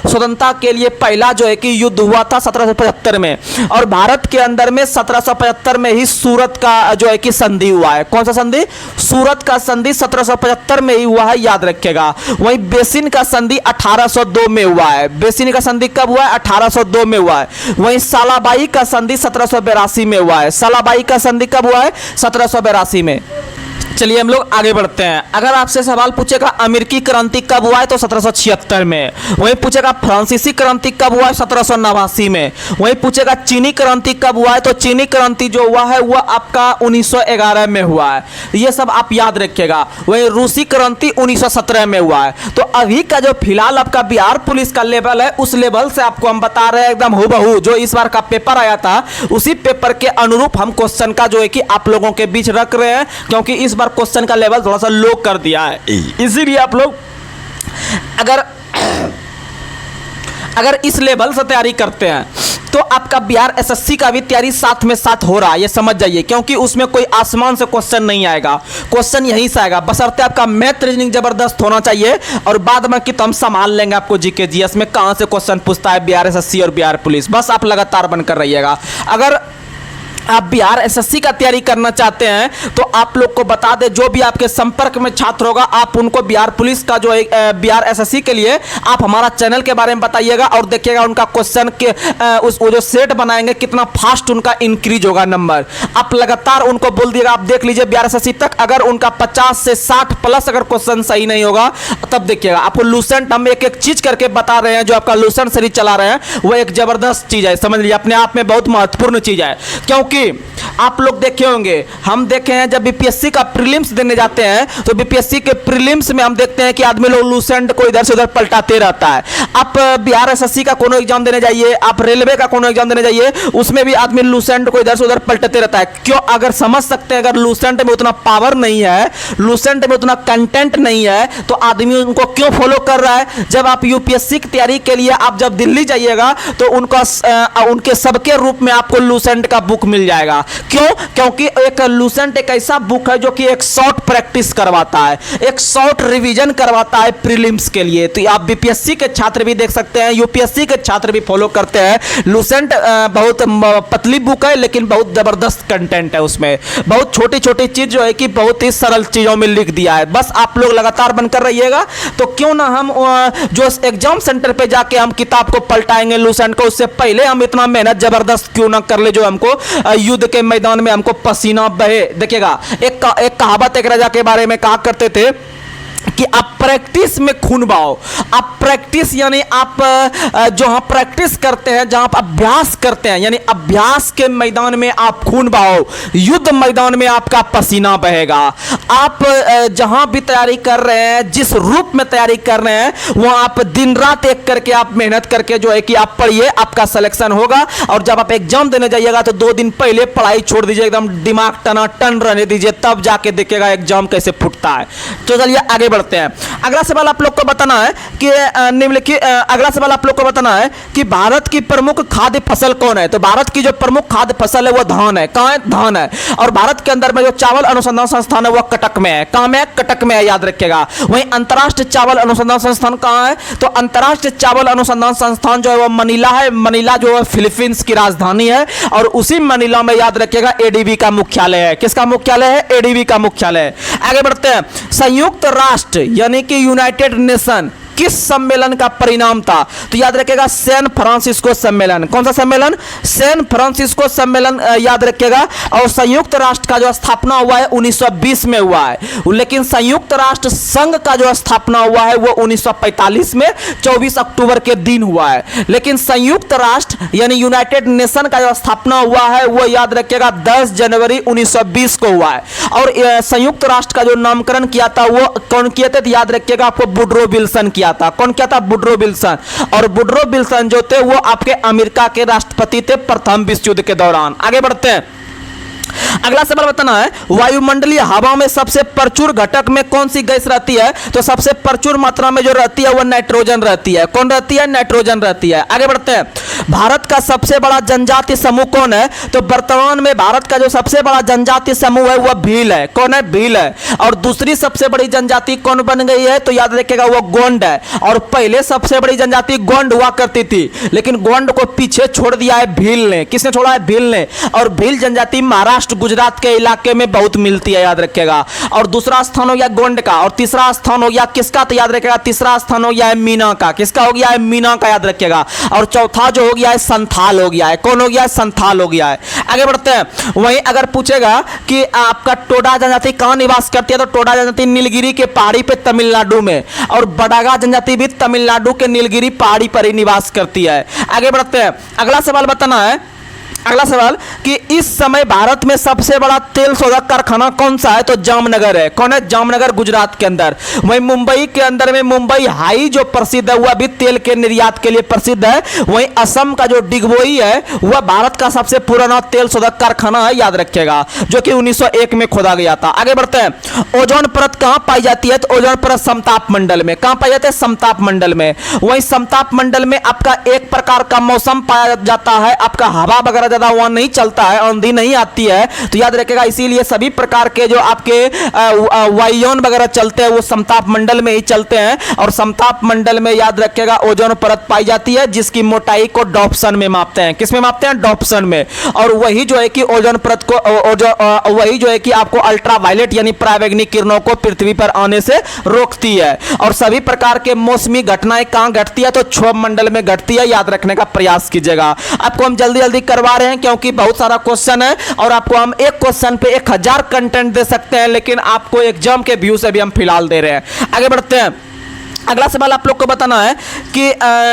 [SPEAKER 1] स्वतंत्रता के लिए पहला जो है कि युद्ध हुआ था 1775 में। और भारत के अंदर में 1775 में ही सूरत का जो है कि संधि हुआ है। कौन सा संधि? सूरत का संधि 1775 में ही हुआ है, याद रखिएगा। वहीं बेसिन का संधि 1802 में हुआ है। बेसिन का संधि कब हुआ है? 1802 में हुआ है। वहीं सालाबाई का संधि 1782 में हुआ है। सालाबाई का संधि कब हुआ है? 1782 में। चलिए हम लोग आगे बढ़ते हैं। अगर आपसे सवाल पूछेगा अमेरिकी क्रांति कब हुआ है तो 1776 में। वहीं पूछेगा फ्रांसीसी क्रांति कब हुआ है? 1789 में। वहीं पूछेगा चीनी क्रांति कब हुआ है तो चीनी क्रांति जो हुआ है वह आपका 1911 में हुआ है। ये सब आप याद रखिएगा। वहीं रूसी क्रांति 1917 में हुआ है। तो अभी का जो फिलहाल आपका बिहार पुलिस का लेवल है उस लेवल से आपको हम बता रहे हैं एकदम हूबहू जो इस बार का पेपर आया था उसी पेपर के अनुरूप हम क्वेश्चन का जो है कि आप लोगों के बीच रख रहे हैं, क्योंकि इस बार क्वेश्चन का लेवल थोड़ा सा लो कर दिया है। इसीलिए आप लोग अगर इस लेवल से तैयारी करते हैं तो आपका बिहार एसएससी का भी तैयारी साथ में साथ हो रहा है, ये समझ जाइए। क्योंकि उसमें कोई आसमान से क्वेश्चन नहीं आएगा, क्वेश्चन यहीं से आएगा, बशर्ते आपका मैथ रीजनिंग जबरदस्त होना चाहिए। और बाद में कि तो हम संभाल लेंगे आपको जीके जीएस में कहां से क्वेश्चन पूछता है बिहार एसएससी और बिहार पुलिस। बस आप लगातार बनकर रहिएगा। अगर आप बिहार एसएससी का तैयारी करना चाहते हैं तो आप लोग को बता दें, जो भी आपके संपर्क में छात्र होगा आप उनको बिहार पुलिस का जो है बिहार एसएससी के लिए आप हमारा चैनल के बारे में बताइएगा और देखिएगा उनका क्वेश्चन के वो जो सेट बनाएंगे कितना फास्ट उनका इंक्रीज होगा नंबर। आप लगातार उनको बोल दिएगा, आप देख लीजिए बिहार एसएससी तक अगर उनका 50 से 60 प्लस अगर क्वेश्चन सही नहीं होगा तब देखिएगा आपको लूसेंट हम एक एक चीज करके बता रहे हैं। जो आपका लूसेंट सीरीज चला रहे हैं वो एक जबरदस्त चीज है, समझ लीजिए, अपने आप में बहुत महत्वपूर्ण चीज है। क्योंकि आप लोग देखे होंगे, हम देखे हैं जब बीपीएससी का प्रीलिम्स देने जाते हैं तो बीपीएससी के प्रीलिम्स में हम देखते हैं कि आदमी लोग लूसेंट को इधर से उधर पलटाते रहता है। आप बिहार एसएससी का कोनो एग्जाम देने जाइए, आप रेलवे का कोनो एग्जाम देने जाइए, उसमें भी आदमी लूसेंट को इधर से उधर पलटते रहता है। क्यों? अगर समझ सकते हैं अगर लूसेंट में उतना पावर नहीं है, लूसेंट में उतना कंटेंट नहीं है तो आदमी उनको क्यों फॉलो कर रहा है। जब आप यूपीएससी की तैयारी के लिए आप जब दिल्ली जाइएगा तो उनके सबके रूप में आपको लूसेंट का बुक मिल जाएगा। क्यों? क्योंकि एक लूसेंट एक ऐसा बुक है जो कि एक शॉर्ट प्रैक्टिस करवाता है, एक शॉर्ट रिवीजन करवाता है प्रीलिम्स के लिए। तो आप बीपीएससी के छात्र भी देख सकते हैं, यूपीएससी के छात्र भी फॉलो करते हैं। लूसेंट बहुत पतली बुक है लेकिन बहुत जबरदस्त कंटेंट है, उसमें बहुत छोटी छोटी चीज जो है कि बहुत ही सरल चीजों में लिख दिया है। बस आप लोग लगातार बनकर रहिएगा। तो क्यों ना हम जो एग्जाम सेंटर पे जाके हम किताब को पलटाएंगे लूसेंट को, उससे पहले हम इतना मेहनत जबरदस्त क्यों ना कर ले जो हमको युद्ध के मैदान में हमको पसीना बहे। देखिएगा एक कहावत एक राजा के बारे में कहा करते थे कि कि आप प्रैक्टिस में खून बहाओ। आप प्रैक्टिस यानी आप जहां प्रैक्टिस करते हैं, जहां आप अभ्यास करते हैं, यानी अभ्यास के मैदान में आप खून बहाओ, युद्ध मैदान में आपका पसीना बहेगा। आप जहां भी तैयारी कर रहे हैं, जिस रूप में तैयारी कर रहे हैं, वहां आप दिन रात एक करके आप मेहनत करके जो है कि आप पढ़िए, आपका सिलेक्शन होगा। और जब आप एग्जाम देने जाइएगा तो 2 दिन पहले पढ़ाई छोड़ दीजिए, एकदम दिमाग टनाटन रहने दीजिए, तब जाके देखिएगा एग्जाम कैसे फूटता है। तो चलिए आगे बढ़ते हैं। अगला सवाल आप लोग को बताना है कि अगला सवाल आप लोग को बताना है कि भारत की प्रमुख खाद्य फसल कौन है। तो भारत की जो प्रमुख खाद्य फसल है वो धान है। कहां है? धान है। और भारत के अंदर में जो चावल अनुसंधान संस्थान है वो कटक में है। कहां में है? कटक में है, याद रखिएगा। वहीं अंतरराष्ट्रीय चावल अनुसंधान संस्थान कहां है? तो अंतरराष्ट्रीय चावल अनुसंधान संस्थान जो है वो मनीला है। मनीला जो है फिलीपींस की राजधानी है, और उसी मनीला में याद रखिएगा एडीबी का मुख्यालय है। किसका मुख्यालय है? एडीबी का मुख्यालय है। आगे बढ़ते हैं। संयुक्त राष्ट्र यानी कि यूनाइटेड नेशन किस सम्मेलन का परिणाम था? तो याद रखिएगा सैन फ्रांसिस्को सम्मेलन। कौन सा सम्मेलन? सैन फ्रांसिस्को सम्मेलन, याद रखिएगा। और संयुक्त राष्ट्र का जो स्थापना हुआ है 1920 में हुआ है, लेकिन संयुक्त राष्ट्र संघ का जो स्थापना हुआ है वो 1945 में 24 अक्टूबर के दिन हुआ है। लेकिन संयुक्त राष्ट्र यानी यूनाइटेड नेशन का जो स्थापना हुआ है वो याद रखिएगा 10 जनवरी 1920 को हुआ है। और संयुक्त राष्ट्र का जो नामकरण किया था वो कौन किया था? याद रखिएगा आपको वुडरो विल्सन किया था। कौन क्या था? Woodrow Wilson. और वुडरो विल्सन जो थे वो आपके अमेरिका के राष्ट्रपति थे प्रथम विश्व युद्ध के दौरान। आगे बढ़ते हैं। अगला सवाल बताना है, वायुमंडलीय हवा में सबसे प्रचुर घटक में कौन सी गैस रहती है? तो सबसे प्रचुर मात्रा में जो रहती है वो नाइट्रोजन रहती है। कौन रहती है? नाइट्रोजन रहती है। आगे बढ़ते हैं। भारत का सबसे बड़ा जनजातीय समूह कौन है? तो वर्तमान में भारत का जो सबसे बड़ा जनजातीय समूह है वह भील है। कौन है? भील है। और दूसरी सबसे बड़ी जनजाति कौन बन गई है? तो याद रखिएगा वो गोंड है। और पहले सबसे बड़ी जनजाति गोंड हुआ करती थी, लेकिन गोंड को पीछे छोड़ दिया है भील ने। किसने छोड़ा है? भील ने। और भील जनजाति महाराष्ट्र गुजरात के इलाके में बहुत मिलती है, याद रखिएगा। और दूसरा स्थान हो गया गोंड का, और तीसरा स्थान हो गया किसका? तो याद रखिएगा तीसरा स्थान हो गया है मीना का। किसका हो गया है? मीना का, याद रखिएगा। और चौथा जो हो गया है संथाल हो गया है। कौन हो गया है? संथाल हो गया है। आगे बढ़ते हैं। वहीं अगर पूछेगा कि आपका टोडा जनजाति कहां निवास करती है, तो टोडा जनजाति नीलगिरी के पहाड़ी पे तमिलनाडु में, और बडागा जनजाति भी तमिलनाडु के नीलगिरी पहाड़ी पर ही निवास करती है। आगे बढ़ते हैं। अगला सवाल बताना है, अगला सवाल कि इस समय भारत में सबसे बड़ा तेल शोधक कारखाना कौन सा है? तो जामनगर है। कौन है? जामनगर, गुजरात के अंदर। वहीं मुंबई के अंदर में मुंबई हाई जो प्रसिद्ध है वह भी तेल के निर्यात के लिए प्रसिद्ध है। वहीं असम का जो डिगबोई है वह भारत का सबसे पुराना तेल शोधक कारखाना है, याद रखिएगा, जो कि 1901 में खोदा गया था। आगे बढ़ते हैं। ओजोन परत कहां पाई जाती है? तो ओजोन परत समताप मंडल में। कहां पाई जाती है? समताप मंडल में। वहीं समताप मंडल में आपका एक प्रकार का मौसम पाया जाता है, आपका हवा वगैरह ज्यादा वहां नहीं चलता है, आंधी नहीं आती है, तो याद रखिएगा इसीलिए सभी प्रकार के जो आपके वायुयान वगैरह चलते हैं वो समताप मंडल में ही चलते हैं। और समताप मंडल में याद रखिएगा ओजोन परत पाई जाती है, जिसकी मोटाई को डॉप्सन में मापते हैं। किसमें मापते हैं? डॉप्सन में। और वही जो है कि ओजोन परत को वही जो है कि आपको अल्ट्रावायलेट यानी परावैंगनिक किरणों को पृथ्वी पर आने से रोकती है। और सभी प्रकार के मौसमी घटनाएं कहां घटती है? तो क्षोभ मंडल में घटती है, याद रखने का प्रयास कीजिएगा। आपको हम जल्दी जल्दी करवा रहे हैं क्योंकि बहुत सारा क्वेश्चन है, और आपको हम एक क्वेश्चन पे 1000 कंटेंट दे सकते हैं, लेकिन आपको एग्जाम के व्यू से भी हम फिलहाल दे रहे हैं। आगे बढ़ते हैं। अगला सवाल आप लोग को बताना है कि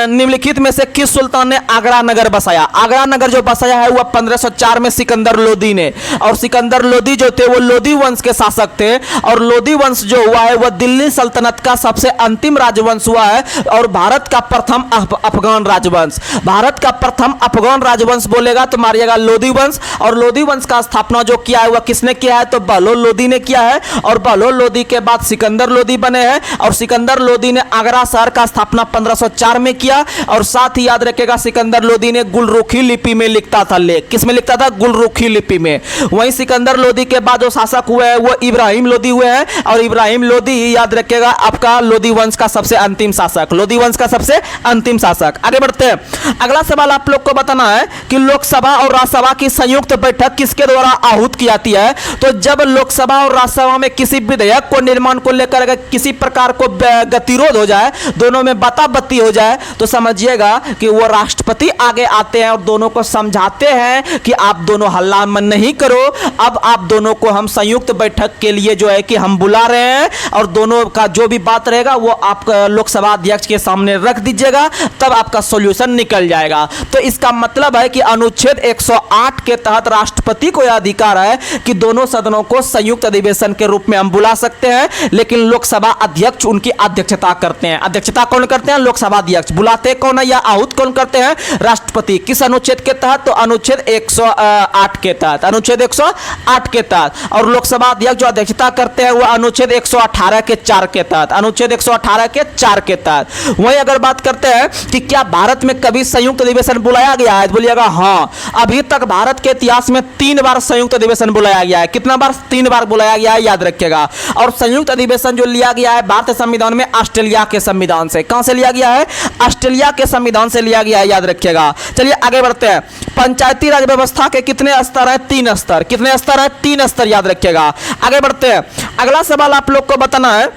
[SPEAKER 1] निम्नलिखित में से किस सुल्तान ने आगरा नगर बसाया? आगरा नगर जो बसाया है वह 1504 में सिकंदर लोदी ने। और सिकंदर लोदी जो थे वो लोदी वंश के शासक थे। और लोदी वंश जो हुआ है वह दिल्ली सल्तनत का सबसे अंतिम राजवंश हुआ है, और भारत का प्रथम अफगान राजवंश। भारत का प्रथम अफगान राजवंश बोलेगा तो मारिएगा लोदी वंश। और लोदी वंश का स्थापना जो किया है वह किसने किया है? तो बहलोल लोदी ने किया है। और बहलोल लोदी के बाद सिकंदर लोदी बने हैं, और सिकंदर लोदी आगरा शहर का स्थापना 1504 में किया। और साथ ही याद रखिएगा सिकंदर लोदी ने गुलरुखी लिपि में लिखता था लेख। किस में लिखता था? गुलरुखी लिपि में। वहीं सिकंदर लोदी के बाद जो शासक हुए हैं वो इब्राहिम लोदी हुए हैं, और इब्राहिम लोदी याद रखिएगा आपका लोदी वंश का सबसे अंतिम शासक, लोदी वंश का सबसे अंतिम शासक। आगे बढ़ते हैं। अगला सवाल आप लोग को बताना है कि लोकसभा और राज्यसभा की संयुक्त बैठक किसके द्वारा आहूत की जाती है? तो जब लोकसभा और राज्यसभा में किसी विधेयक को निर्माण को लेकर किसी प्रकार को गतिरोध विरोध हो जाए, दोनों में बाताबत्ती हो जाए, तो समझिएगा कि वो राष्ट्रपति आगे आते हैं और दोनों को समझाते हैं कि आप दोनों हल्ला मन नहीं करो, अब आप दोनों को हम संयुक्त बैठक के लिए जो है कि हम बुला रहे हैं और दोनों का जो भी बात रहेगा वो आप लोकसभा अध्यक्ष के सामने रख दीजिएगा, तब आपका सॉल्यूशन निकल जाएगा। तो इसका मतलब है कि अनुच्छेद 108 के तहत राष्ट्रपति को यह अधिकार है कि दोनों सदनों को संयुक्त अधिवेशन के रूप में हम बुला सकते हैं, लेकिन लोकसभा अध्यक्ष उनकी अध्यक्षता करते हैं। अध्यक्षता कौन करते हैं? लोकसभा अध्यक्ष। बुलाते कौन है या आहूत कौन करते हैं? राष्ट्रपति। किस अनुच्छेद के तहत? तो अनुच्छेद 108 के तहत, अनुच्छेद 108 के तहत। और लोकसभा अध्यक्ष जो अध्यक्षता करते हैं वो अनुच्छेद 118 के 4 के तहत, अनुच्छेद 118 के 4 के तहत। वहीं अगर बात करते हैं कि क्या भारत में कभी संयुक्त अधिवेशन बुलाया गया है, बोलिएगा हाँ। अभी तक भारत के इतिहास में 3 बार संयुक्त अधिवेशन बुलाया गया है। कितना बार? 3 बार बुलाया गया है, याद रखिएगा। और संयुक्त अधिवेशन जो लिया गया है भारतीय संविधान में ऑस्ट्रेलिया के संविधान से। कहां से लिया गया है? ऑस्ट्रेलिया के संविधान से लिया गया है, याद रखिएगा। चलिए आगे बढ़ते हैं। पंचायती राज व्यवस्था के कितने स्तर है? 3 स्तर। कितने स्तर है? 3 स्तर, याद रखिएगा। आगे बढ़ते हैं। अगला सवाल आप लोग को बताना है,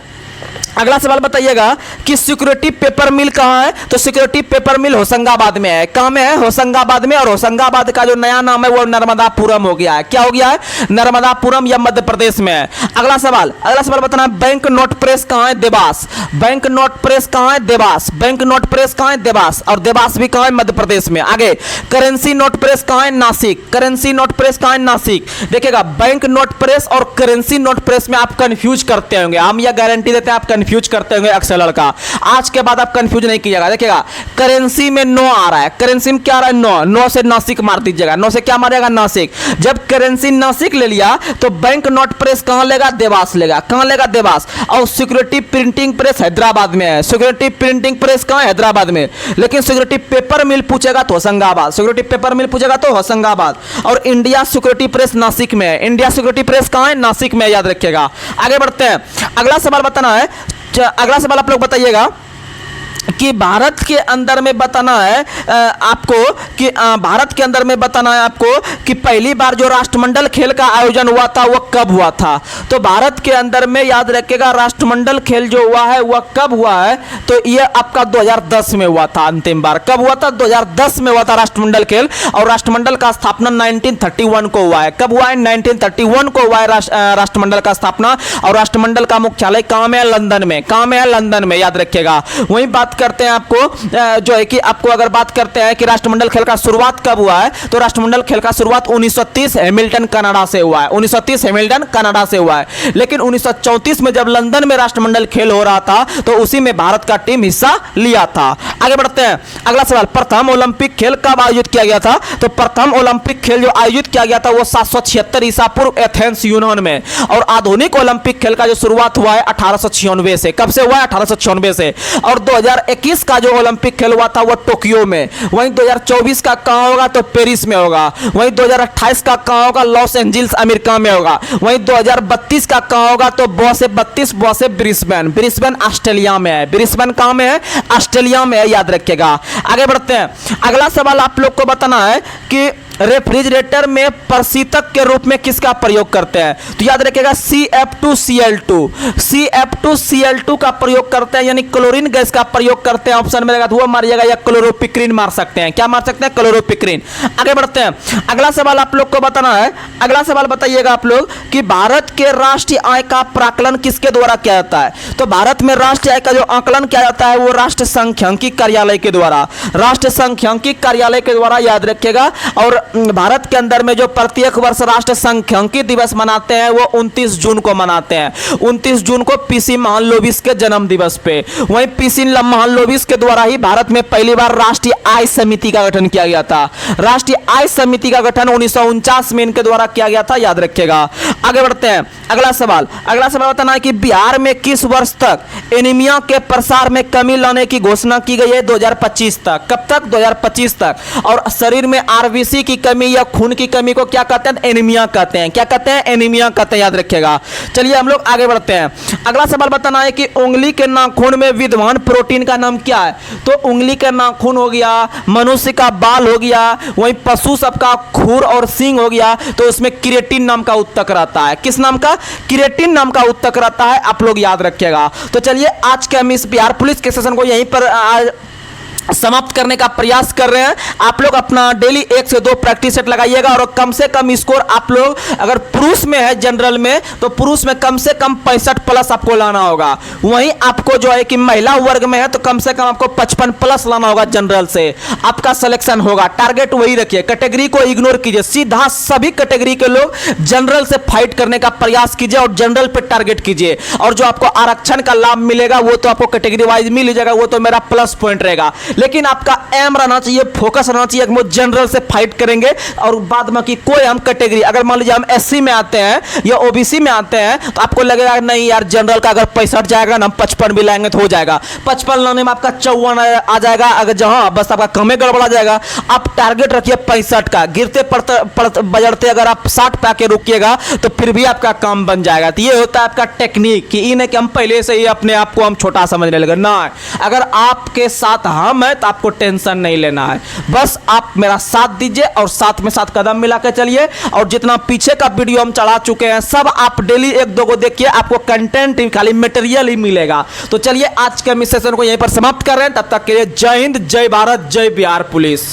[SPEAKER 1] अगला सवाल बताइएगा कि सिक्योरिटी पेपर मिल कहाँ है? तो सिक्योरिटी पेपर मिल होशंगाबाद में है। कहाँ में है? होशंगाबाद में। और होशंगाबाद का जो नया नाम है वो नर्मदापुरम हो गया है। क्या हो गया है? नर्मदापुरम, या मध्य प्रदेश में है। अगला सवाल बताना है, बैंक नोट प्रेस कहाँ है? देवास। बैंक नोट प्रेस कहाँ है? देवास। बैंक नोट प्रेस कहाँ है? देवास। और देवास भी कहाँ है? मध्य प्रदेश में। आगे, करेंसी नोट प्रेस कहाँ है? नासिक। करेंसी नोट प्रेस कहाँ है? नासिक। देखिएगा, बैंक नोट प्रेस और करेंसी नोट प्रेस में आप कंफ्यूज करते होंगे, हम यह गारंटी देते हैं आप कंफ्यूज करते होंगे अक्सर लड़का। आज के बाद आप कंफ्यूज नहीं कीजिएगा। देखिएगा, करेंसी में नो आ रहा है, करेंसी में क्या आ रहा है? नो। नो से नासिक मार दीजिएगा। नो से क्या मारेगा? नासिक। जब करेंसी नासिक ले लिया तो बैंक नोट प्रेस कहां लेगा? देवास लेगा। कहां लेगा? देवास। और सिक्योरिटी प्रिंटिंग प्रेस हैदराबाद में है। सिक्योरिटी प्रिंटिंग प्रेस कहां है? हैदराबाद में। लेकिन सिक्योरिटी पेपर मिल पूछेगा तो होशंगाबाद। सिक्योरिटी पेपर मिल पूछेगा तो होशंगाबाद। और इंडिया सिक्योरिटी प्रेस नासिक में है। इंडिया सिक्योरिटी प्रेस कहां है? नासिक में, याद रखिएगा। आगे बढ़ते हैं। अगला सवाल बताना है, अगला सवाल आप लोग बताइएगा कि भारत के अंदर में बताना है आपको कि भारत के अंदर में बताना है आपको कि पहली बार जो राष्ट्रमंडल खेल का आयोजन हुआ था वो कब हुआ था। तो भारत के अंदर में याद रखिएगा, राष्ट्रमंडल खेल जो हुआ है वह कब हुआ है? तो ये आपका 2010 में हुआ था। अंतिम बार कब हुआ था? 2010 में हुआ था राष्ट्रमंडल खेल। और राष्ट्रमंडल का स्थापना 1931 को हुआ है। कब हुआ है? 1931 को हुआ है राष्ट्रमंडल का स्थापना। और राष्ट्रमंडल का मुख्यालय कहाँ में है? लंदन में। कहाँ में है? लंदन में, याद रखिएगा। वहीं बात करते हैं आपको जो है कि आपको अगर बात करते हैं कि राष्ट्रमंडल खेल का शुरुआत कब हुआ है, तो राष्ट्रमंडल खेल का शुरुआत 1930 हैमिल्टन कनाडा से हुआ है। 1930 हैमिल्टन कनाडा से हुआ है। लेकिन 1934 में जब लंदन में राष्ट्रमंडल खेल हो रहा था तो उसी में भारत का टीम हिस्सा लिया था। आगे बढ़ते हैं। अगला सवाल, प्रथम ओलंपिक खेल कब आयोजित किया गया था? तो प्रथम ओलंपिक खेल जो आयोजित किया गया था वो 776 ईसा पूर्व एथेंस यूनान में। और आधुनिक ओलंपिक खेल का जो शुरुआत हुआ है 1896 से। कब से हुआ है? 1896 से। और 2021 का जो ओलंपिक खेल हुआ था वो टोक्यो में। वहीं 2024 का कहां होगा? तो पेरिस में होगा। वहीं 2028 का कहां होगा? लॉस एंजल्स अमेरिका में होगा। वहीं 2032 का कहां होगा? तो ब्रिस्बेन। ब्रिस्बेन ऑस्ट्रेलिया में है। ब्रिस्बेन कहां में है? ऑस्ट्रेलिया में है, याद रखिएगा। आगे बढ़ते हैं। अगला सवाल आप लोग को बताना है कि रेफ्रिजरेटर में प्रशीतक के रूप में किसका प्रयोग करते हैं? तो याद रखिएगा CF2Cl2। CF2Cl2 का प्रयोग करते हैं, यानी क्लोरीन गैस का प्रयोग करते हैं। ऑप्शन में रहेगा तो वो मारिएगा, या क्लोरोपिक्रीन मार सकते हैं। क्या मार सकते हैं? क्लोरोपिक्रीन। आगे बढ़ते हैं। अगला सवाल आप लोग को बताना है, अगला सवाल बताइएगा आप लोग कि भारत के राष्ट्रीय आय का प्राकलन किसके द्वारा किया जाता है? तो भारत में राष्ट्रीय आय का जो आकलन किया जाता है वो राष्ट्रीय सांख्यिकी कार्यालय के द्वारा। राष्ट्रीय सांख्यिकी कार्यालय के द्वारा, याद रखिएगा। और भारत के अंदर में जो प्रत्येक वर्ष राष्ट्रीय सांख्यिकी दिवस मनाते हैं वो 29 जून को मनाते हैं। 29 जून को पीसी महालनोबिस के जन्म दिवस पे। वहीं पीसी महालनोबिस के द्वारा ही भारत में पहली बार राष्ट्रीय आय समिति का गठन किया गया था। राष्ट्रीय आय समिति का गठन 1949 में इनके द्वारा किया गया था, याद रखिएगा। आगे बढ़ते हैं। अगला सवाल बताना है कि बिहार में किस वर्ष तक एनीमिया के प्रसार में कमी लाने की घोषणा की गई है? 2025 तक। कब तक? 2025 तक। और शरीर में आरबीसी की की कमी या खून की कमी को क्या कहते हैं? एनीमिया कहते हैं। क्या कहते हैं? एनीमिया कहते हैं, याद रखिएगा। चलिए हम लोग आगे बढ़ते हैं। अगला सवाल बताना है कि उंगली के नाखून में विद्यमान प्रोटीन का नाम क्या है? तो उंगली का नाखून हो गया, मनुष्य का बाल हो गया, वहीं पशु सबका खुर और सींग हो गया, तो उसमें क्रिएटिन नाम का उत्तक रहता है। किस नाम का? क्रिएटिन नाम का उत्तक रहता है, आप लोग याद रखिएगा। तो चलिए आज के हम इस बिहार पुलिस के सेशन को यहीं पर समाप्त करने का प्रयास कर रहे हैं। आप लोग अपना डेली 1 से 2 प्रैक्टिस सेट लगाइएगा और कम से कम स्कोर आप लोग, अगर पुरुष में है जनरल में, तो पुरुष में कम से कम 65 प्लस आपको लाना होगा। वहीं आपको जो है कि महिला वर्ग में है तो कम से कम आपको 55 प्लस लाना होगा जनरल से, आपका सिलेक्शन होगा। टारगेट वही रखिए, कैटेगरी को इग्नोर कीजिए, सीधा सभी कैटेगरी के लोग जनरल से फाइट करने का प्रयास कीजिए और जनरल पे टारगेट कीजिए। और जो आपको आरक्षण का लाभ मिलेगा वो तो आपको कैटेगरी वाइज मिल जाएगा, वो तो मेरा प्लस पॉइंट रहेगा। लेकिन आपका एम रहना चाहिए, फोकस रहना चाहिए कि वो जनरल से फाइट करेंगे और बाद में कि कोई हम कैटेगरी, अगर मान लीजिए हम एससी में आते हैं या ओबीसी में आते हैं तो आपको लगेगा नहीं यार जनरल का अगर 65 जाएगा ना, हम 55 भी लाएंगे तो हो जाएगा। 55 लाने में आपका 54 आ जाएगा, अगर जहां बस आपका कमे गड़बड़ा जाएगा। आप टारगेट रखिए 65 का, गिरते बजड़ते अगर आप 60 पे आके रुकिएगा तो फिर भी आपका काम बन जाएगा। तो ये होता है आपका टेक्निक कि ये नहीं कि हम पहले से ही अपने आप को हम छोटा समझने लगे ना। अगर आपके साथ हम हैं तो आपको टेंशन नहीं लेना है, बस आप मेरा साथ दीजिए और साथ में साथ कदम मिला के चलिए। और जितना पीछे का वीडियो हम चढ़ा चुके हैं सब आप डेली 1-2 को देखिए, आपको कंटेंट खाली मटेरियल ही मिलेगा। तो चलिए आज के हम इस सेशन को यहीं पर समाप्त कर रहे हैं। तब तक के लिए जय हिंद, जय भारत, जय बिहार पुलिस।